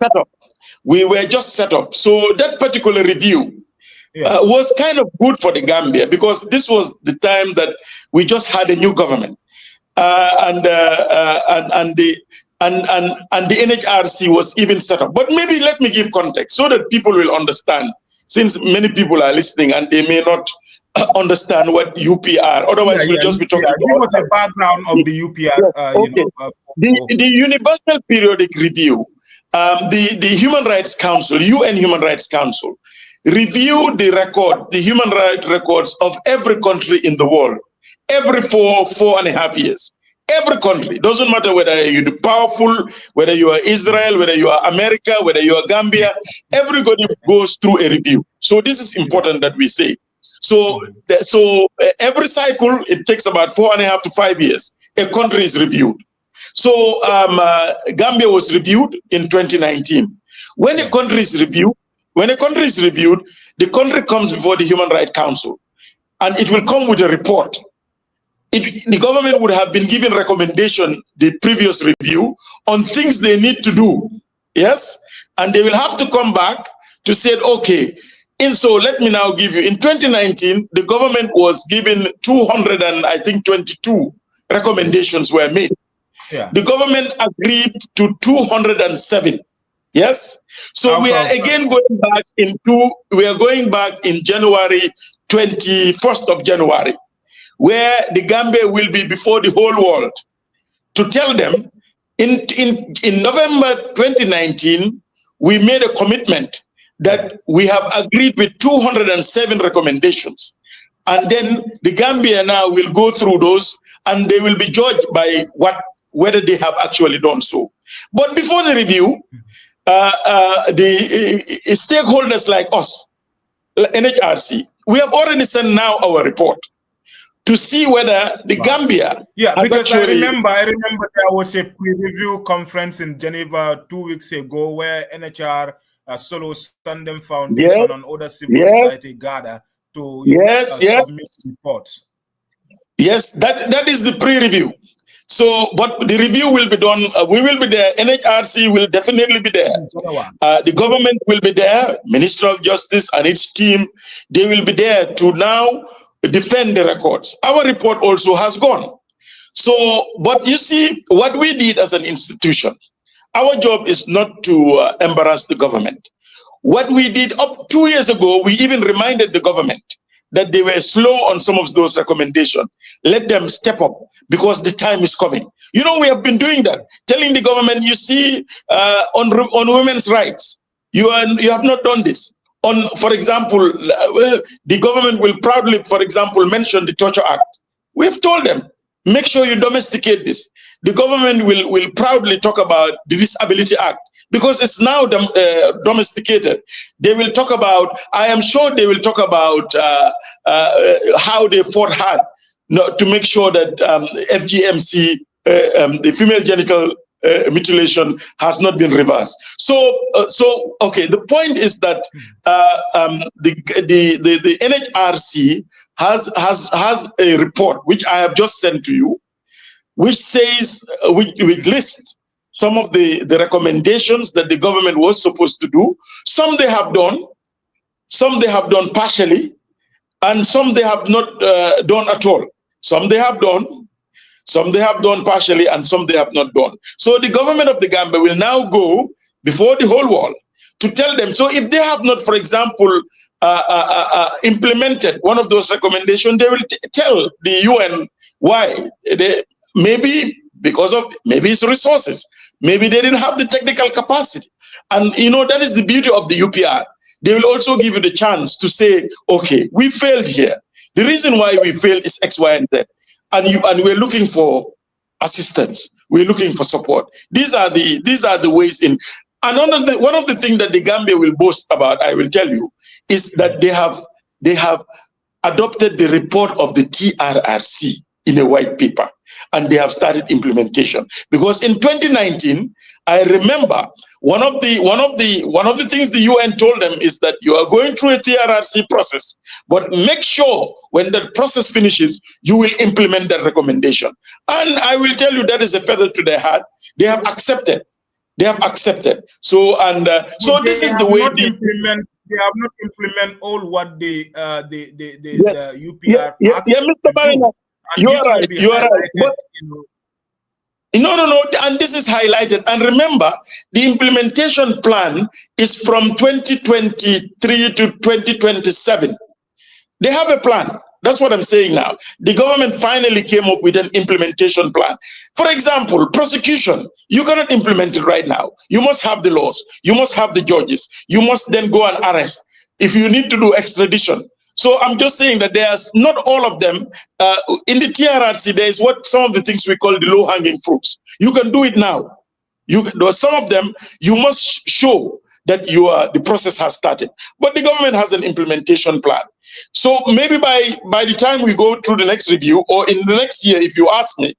set up. So that particular review was kind of good for the Gambia, because this was the time that we just had a new government, and the NHRC was even set up. But maybe let me give context so that people will understand, since many people are listening and they may not understand what UPR. Otherwise, we'll just be talking about. Give us a background of the UPR. The Universal Periodic Review the Human Rights Council, UN Human Rights Council, review the human rights records of every country in the world, every 4.5 years. Every country, doesn't matter whether you're powerful, whether you are Israel, whether you are America, whether you are Gambia, everybody goes through a review. So this is important that we say. So every cycle, it takes about 4.5 to 5 years. A country is reviewed. So Gambia was reviewed in 2019. When a country is reviewed, the country comes before the Human Rights Council, and it will come with a report. The government would have been given recommendation, the previous review, on things they need to do. Yes, and they will have to come back to say, okay. And so let me now give you. In 2019, the government was given 222 recommendations were made. Yeah. The government agreed to 207. Yes. So we are again going back in January, 21st of January, where the Gambia will be before the whole world to tell them in November 2019, we made a commitment that we have agreed with 207 recommendations. And then the Gambia now will go through those, and they will be judged by whether they have actually done so. But before the review, the stakeholders like us, NHRC, we have already sent now our report to see whether the Gambia. Yeah, because I remember there was a pre-review conference in Geneva 2 weeks ago where NHR, Solo Standing Foundation, and other civil society gather to submit reports. Yes, that is the pre-review. So, but the review will be done. We will be there. NHRC will definitely be there. The government will be there. Minister of Justice and its team, they will be there to now defend the records. Our report also has gone. So, but you see, what we did as an institution, our job is not to embarrass the government. What we did up 2 years ago, we even reminded the government that they were slow on some of those recommendations. Let them step up because the time is coming. You know, we have been doing that, telling the government, you see, on women's rights, you have not done this. On, for example, the government will proudly, for example, mention the Torture Act. We've told them, make sure you domesticate this. The government will proudly talk about the Disability Act because it's now domesticated. They will talk about, I am sure they will talk about how they fought hard to make sure that FGMC, the female genital mutilation, has not been reversed. So okay, the point is that the NHRC has a report which I have just sent to you, which says which lists some of the recommendations that the government was supposed to do. Some they have done, some they have done partially, and some they have not done at all. Some they have done, some they have done partially, and some they have not done. So the government of the Gambia will now go before the whole world to tell them. So if they have not, for example, implemented one of those recommendations, they will tell the UN why. Maybe because of its resources. Maybe they didn't have the technical capacity. And you know, that is the beauty of the UPR. They will also give you the chance to say, okay, we failed here. The reason why we failed is X, Y, and Z. And we're looking for assistance. We're looking for support. These are the ways in. And one of the things that the Gambia will boast about, I will tell you, is that they have adopted the report of the TRRC in a white paper, and they have started implementation. Because in 2019, I remember one of the things the UN told them is that you are going through a TRRC process, but make sure when that process finishes, you will implement that recommendation. And I will tell you that is a feather to their hat. They have accepted. They have accepted. So so this is the way they have not implemented all what the UPR. Yeah, Mr. Barina, you are right. You are right. But, no, and this is highlighted. And remember, the implementation plan is from 2023 to 2027. They have a plan. That's what I'm saying now. The government finally came up with an implementation plan. For example, prosecution, you cannot implement it right now. You must have the laws. You must have the judges. You must then go and arrest. If you need to do extradition. So I'm just saying that there's not all of them. In the TRRC, there is what some of the things we call the low-hanging fruits. You can do it now. Some of them, you must show that the process has started. But the government has an implementation plan. So maybe by the time we go through the next review, or in the next year, if you ask me,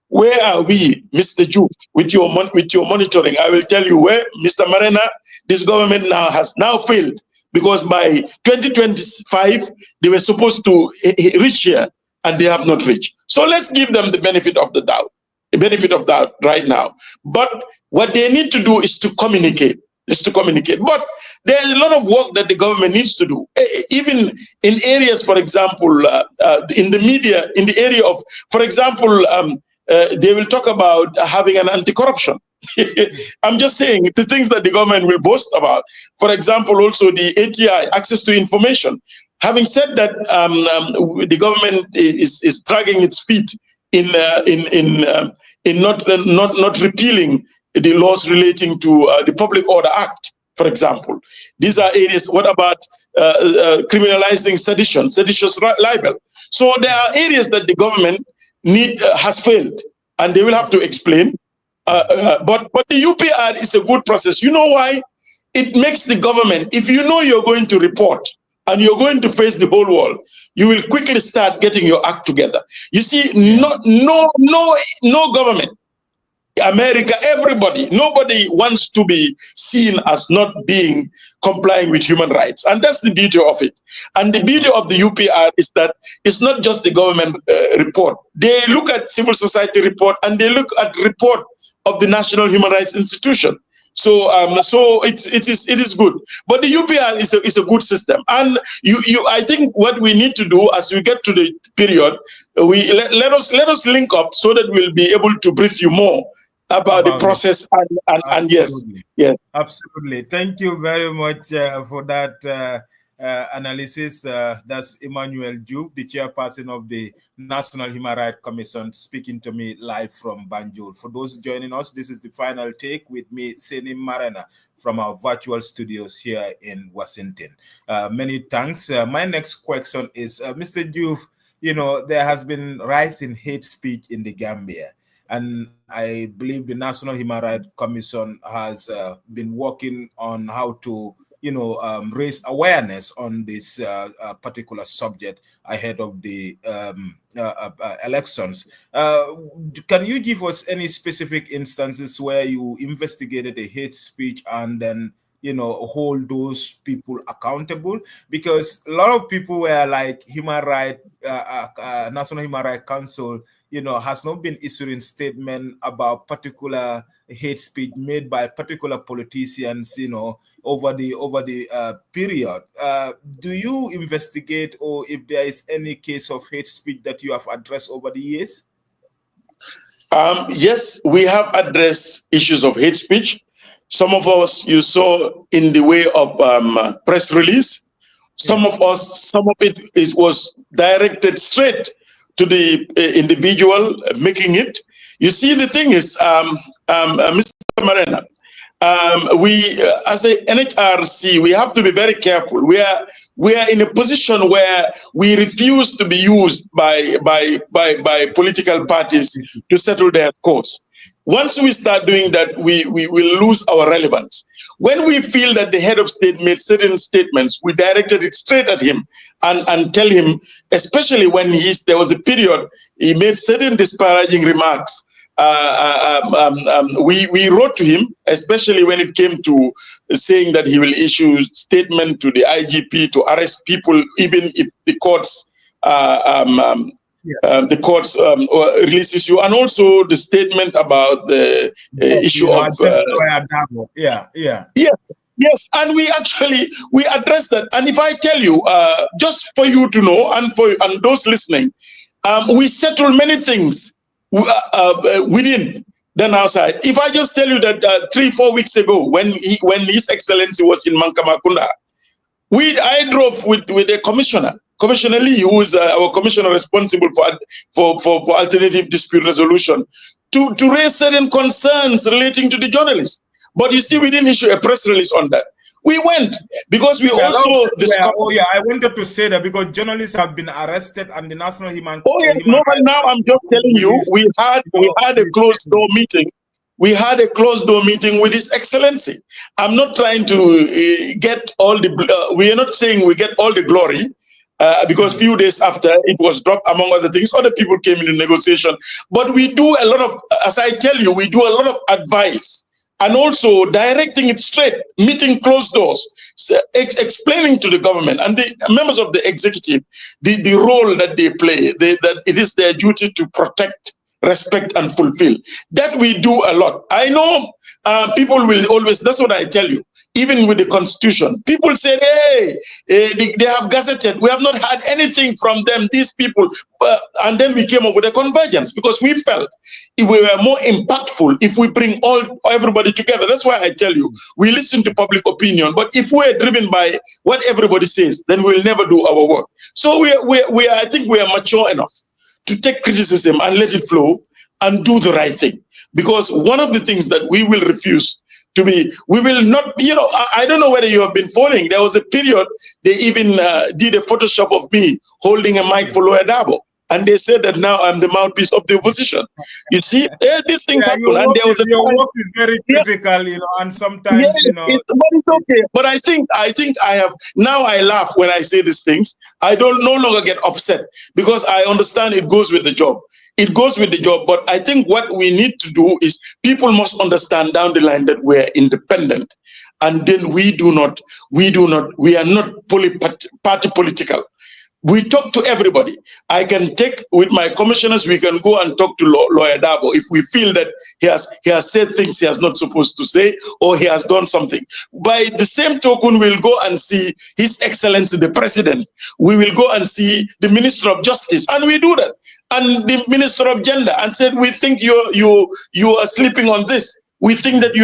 where are we, Mr. Juve, with your monitoring? I will tell you where, Mr. Marena, this government has now failed, because by 2025, they were supposed to reach here, and they have not reached. So let's give them the benefit of the doubt right now. But what they need to do is to communicate. But there's a lot of work that the government needs to do, even in areas, for example, in the media, in the area of, for example, they will talk about having an anti-corruption. I'm just saying the things that the government will boast about. For example, also the ATI, access to information. Having said that, the government is dragging its feet in not repealing the laws relating to the Public Order Act, for example. These are areas. What about criminalizing sedition, seditious libel? So there are areas that the government has failed, and they will have to explain. But the UPR is a good process. You know why? It makes the government, if you know you're going to report and you're going to face the whole world, you will quickly start getting your act together. You see, no government, America, everybody, nobody wants to be seen as not being complying with human rights. And that's the beauty of it. And the beauty of the UPR is that it's not just the government report. They look at civil society report, and they look at report of the National Human Rights Institution. So it is good. But the UPR is a good system. And I think what we need to do as we get to the period, let us link up so that we'll be able to brief you more about the process and yes. Absolutely. Thank you very much for that analysis. That's Emmanuel Juve, the chairperson of the National Human Rights Commission, speaking to me live from Banjul. For those joining us, this is the final take with me, Seni Marena, from our virtual studios here in Washington. Many thanks. My next question is, Mr. Juve, there has been rise in hate speech in the Gambia. And I believe the National Human Rights Commission has been working on how to, raise awareness on this particular subject ahead of the elections. Can you give us any specific instances where you investigated a hate speech and then, hold those people accountable? Because a lot of people were like National Human Rights Council, has not been issuing statement about particular hate speech made by particular politicians, over the period. Do you investigate, or if there is any case of hate speech that you have addressed over the years? Yes, we have addressed issues of hate speech. Some of us you saw in the way of press release. Some of it was directed straight to the individual making it. You see, the thing is, Mr. Marena, we as a NHRC, we have to be very careful. We are in a position where we refuse to be used by political parties to settle their cause. Once we start doing that, we will lose our relevance. When we feel that the head of state made certain statements, we directed it straight at him and tell him, especially when there was a period, he made certain disparaging remarks. We wrote to him, especially when it came to saying that he will issue statement to the IGP to arrest people, even if the courts release issue, and also the statement about the issue of yes, and we addressed that. And if I tell you, just for you to know, and those listening, we settled many things within than outside. If I just tell you that 3-4 weeks ago, when His Excellency was in Mankamakunda, I drove with a commissioner Commissioner Lee, who is our commissioner responsible for alternative dispute resolution, to raise certain concerns relating to the journalists. But you see, we didn't issue a press release on that. We went because we also discovered. Oh yeah, I wanted to say that because journalists have been arrested and the National Human. Oh yeah, no, but now I'm just telling you, we had a closed door meeting. We had a closed door meeting with His Excellency. I'm not trying to get all the. We are not saying we get all the glory. Because few days after it was dropped, among other things, other people came in the negotiation. But we do a lot of, as I tell you, we do a lot of advice and also directing it straight, meeting closed doors, explaining to the government and the members of the executive the role that they play, that it is their duty to protect, respect, and fulfill. That we do a lot. I know people will always, that's what I tell you. Even with the constitution, people said, hey, they have gazetted. We have not had anything from them, these people. And then we came up with a convergence because we felt we were more impactful if we bring everybody together. That's why I tell you, we listen to public opinion. But if we're driven by what everybody says, then we'll never do our work. So I think we are mature enough to take criticism and let it flow and do the right thing. Because one of the things that we will refuse to be, we will not, I don't know whether you have been following. There was a period they even did a Photoshop of me holding a mic for Lawyer Dabo. And they said that now I'm the mouthpiece of the opposition. You see, these things happen. And there was your work is very critical, and sometimes, but it's okay. But I think I have, now I laugh when I say these things. I don't no longer get upset because I understand it goes with the job. It goes with the job. But I think what we need to do is people must understand down the line that we're independent. And then we are not party political. We talk to everybody. I can take with my commissioners, we can go and talk to Lawyer Dabo if we feel that he has said things he has not supposed to say or he has done something. By the same token, we'll go and see His Excellency the President. We will go and see the Minister of Justice, and we do that. And the Minister of Gender, and said, we think you are sleeping on this. We think that you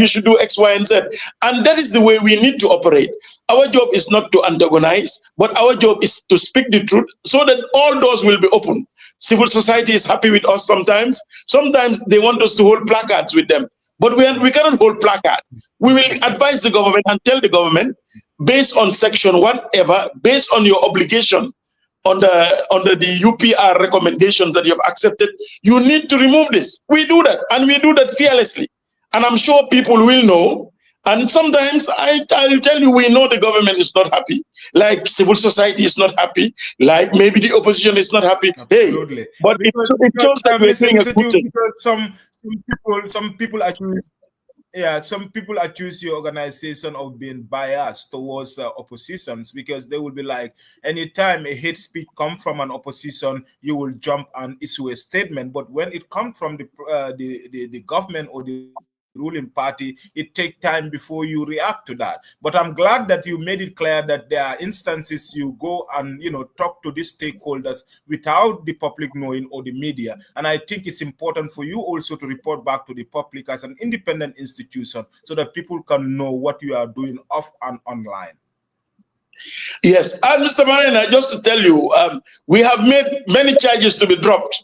should do X, Y, and Z. And that is the way we need to operate. Our job is not to antagonize, but our job is to speak the truth so that all doors will be open. Civil society is happy with us sometimes. Sometimes they want us to hold placards with them. But we cannot hold placard. We will advise the government and tell the government, based on section whatever, based on your obligation, under the UPR recommendations that you have accepted, you need to remove this. We do that, and we do that fearlessly. And I'm sure people will know. And sometimes I'll tell you, we know the government is not happy, like civil society is not happy, like maybe the opposition is not happy. Absolutely. Hey, but it shows that we're doing a good thing. Because some people accuse. Yeah, some people accuse your organization of being biased towards oppositions because they will be like, anytime a hate speech comes from an opposition, you will jump and issue a statement. But when it comes from the government or the ruling party, it takes time before you react to that. But I'm glad that you made it clear that there are instances you go and talk to these stakeholders without the public knowing or the media. And I think it's important for you also to report back to the public as an independent institution so that people can know what you are doing off and online. Yes, and Mr. Marina, just to tell you, we have made many charges to be dropped,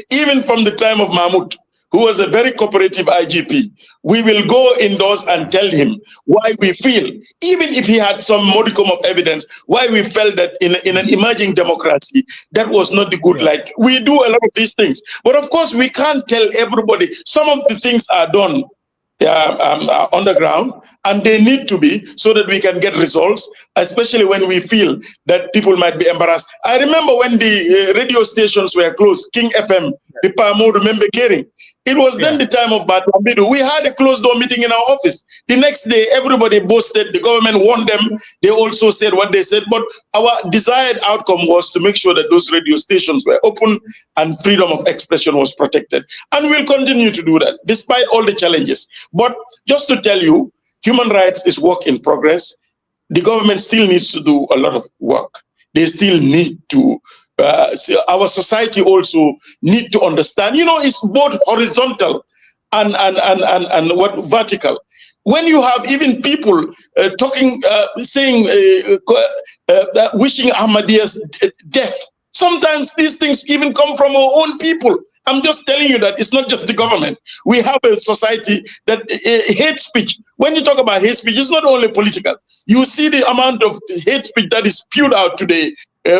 even from the time of Mahmoud, who was a very cooperative IGP. We will go indoors and tell him why we feel, even if he had some modicum of evidence, why we felt that in an emerging democracy, that was not the good light. We do a lot of these things. But of course, we can't tell everybody. Some of the things are done underground, and they need to be so that we can get results, especially when we feel that people might be embarrassed. I remember when the radio stations were closed, King FM, the Pamo, remember caring. It was then the time of Batambidu. We had a closed door meeting in our office. The next day, everybody boasted, the government warned them. They also said what they said. But our desired outcome was to make sure that those radio stations were open and freedom of expression was protected. And we'll continue to do that, despite all the challenges. But just to tell you, human rights is work in progress. The government still needs to do a lot of work. They still need to our society also need to understand, it's both horizontal and what vertical. When you have even people talking, saying, wishing Ahmadiyya's death, sometimes these things even come from our own people. I'm just telling you that it's not just the government. We have a society that hate speech. When you talk about hate speech, it's not only political. You see the amount of hate speech that is spewed out today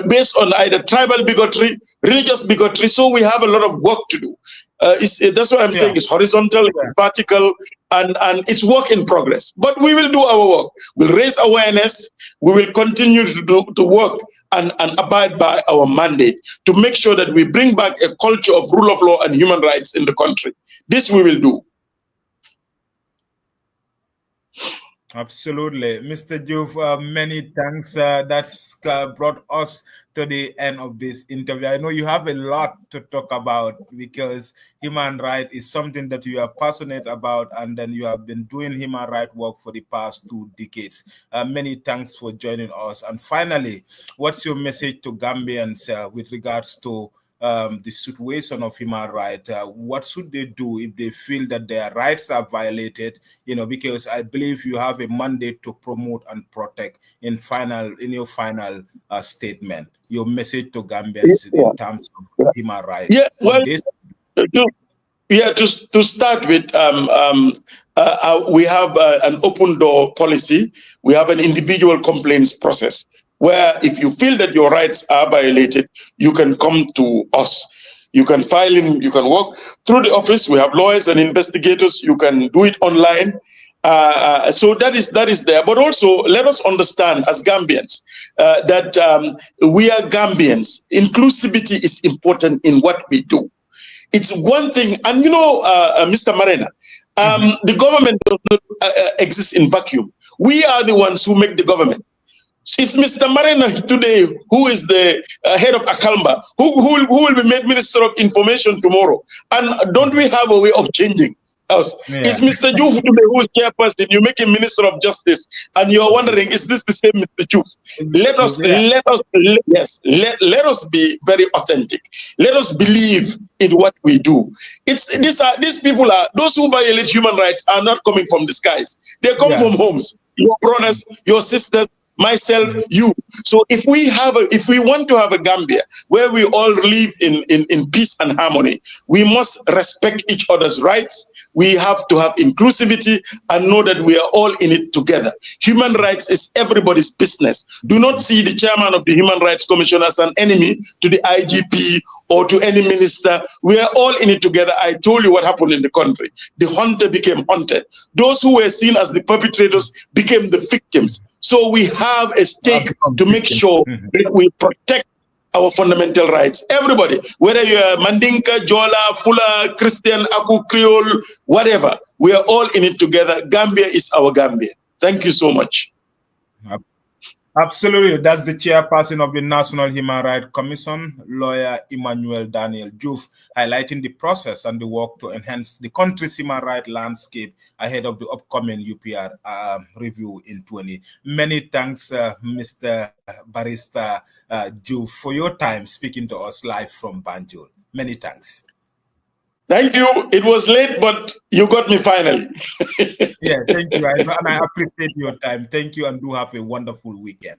based on either tribal bigotry, religious bigotry. So we have a lot of work to do. That's what I'm saying. It's horizontal, vertical, and it's work in progress. But we will do our work. We'll raise awareness. We will continue to work and abide by our mandate to make sure that we bring back a culture of rule of law and human rights in the country. This we will do. Absolutely. Mr. Diouf, many thanks. That's brought us to the end of this interview. I know you have a lot to talk about because human rights is something that you are passionate about, and then you have been doing human rights work for the past 2 decades. Many thanks for joining us. And finally, what's your message to Gambians with regards to the situation of human rights? What should they do if they feel that their rights are violated? Because I believe you have a mandate to promote and protect in your final statement, your message to Gambians in terms of human rights. Yeah, well, to start with, we have an open door policy. We have an individual complaints process, where if you feel that your rights are violated, you can come to us. You can file in, you can work through the office. We have lawyers and investigators. You can do it online. So that is there. But also, let us understand as Gambians that we are Gambians. Inclusivity is important in what we do. It's one thing, and Mr. Marina, the government does not exist in vacuum. We are the ones who make the government. It's Mr. Marina today who is the head of Akalma, who will be made Minister of Information tomorrow. And don't we have a way of changing us? Yeah. It's Mr. Diouf today who is chairperson. You make him Minister of Justice, and you're wondering, is this the same Mr. Diouf? Let us be very authentic. Let us believe in what we do. These people are those who violate human rights are not coming from the skies. They come from homes. Your brothers, your sisters, myself, you. So if we want to have a Gambia where we all live in peace and harmony, we must respect each other's rights. We have to have inclusivity and know that we are all in it together. Human rights is everybody's business. Do not see the chairman of the Human Rights Commission as an enemy to the IGP or to any minister. We are all in it together. I told you what happened in the country. The hunter became hunted. Those who were seen as the perpetrators became the victims. So we have a stake to make sure that we protect our fundamental rights. Everybody, whether you're Mandinka, Jola, Fula, Christian, Aku, Creole, whatever, we are all in it together. Gambia is our Gambia. Thank you so much. Absolutely. That's the chairperson of the National Human Rights Commission, lawyer Emmanuel Daniel Diouf, highlighting the process and the work to enhance the country's human rights landscape ahead of the upcoming UPR review in 2020. Many thanks, Mr. Barrister Diouf, for your time speaking to us live from Banjul. Many thanks. Thank you. It was late, but you got me finally. Yeah, thank you. And I appreciate your time. Thank you, and do have a wonderful weekend.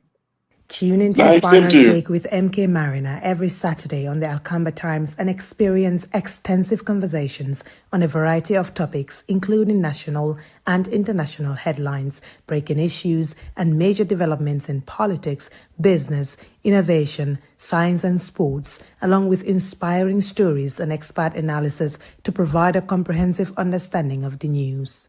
Tune into the Final Take with MK Marina every Saturday on the Alcamba Times and experience extensive conversations on a variety of topics, including national and international headlines, breaking issues, and major developments in politics, business, innovation, science, and sports, along with inspiring stories and expert analysis to provide a comprehensive understanding of the news.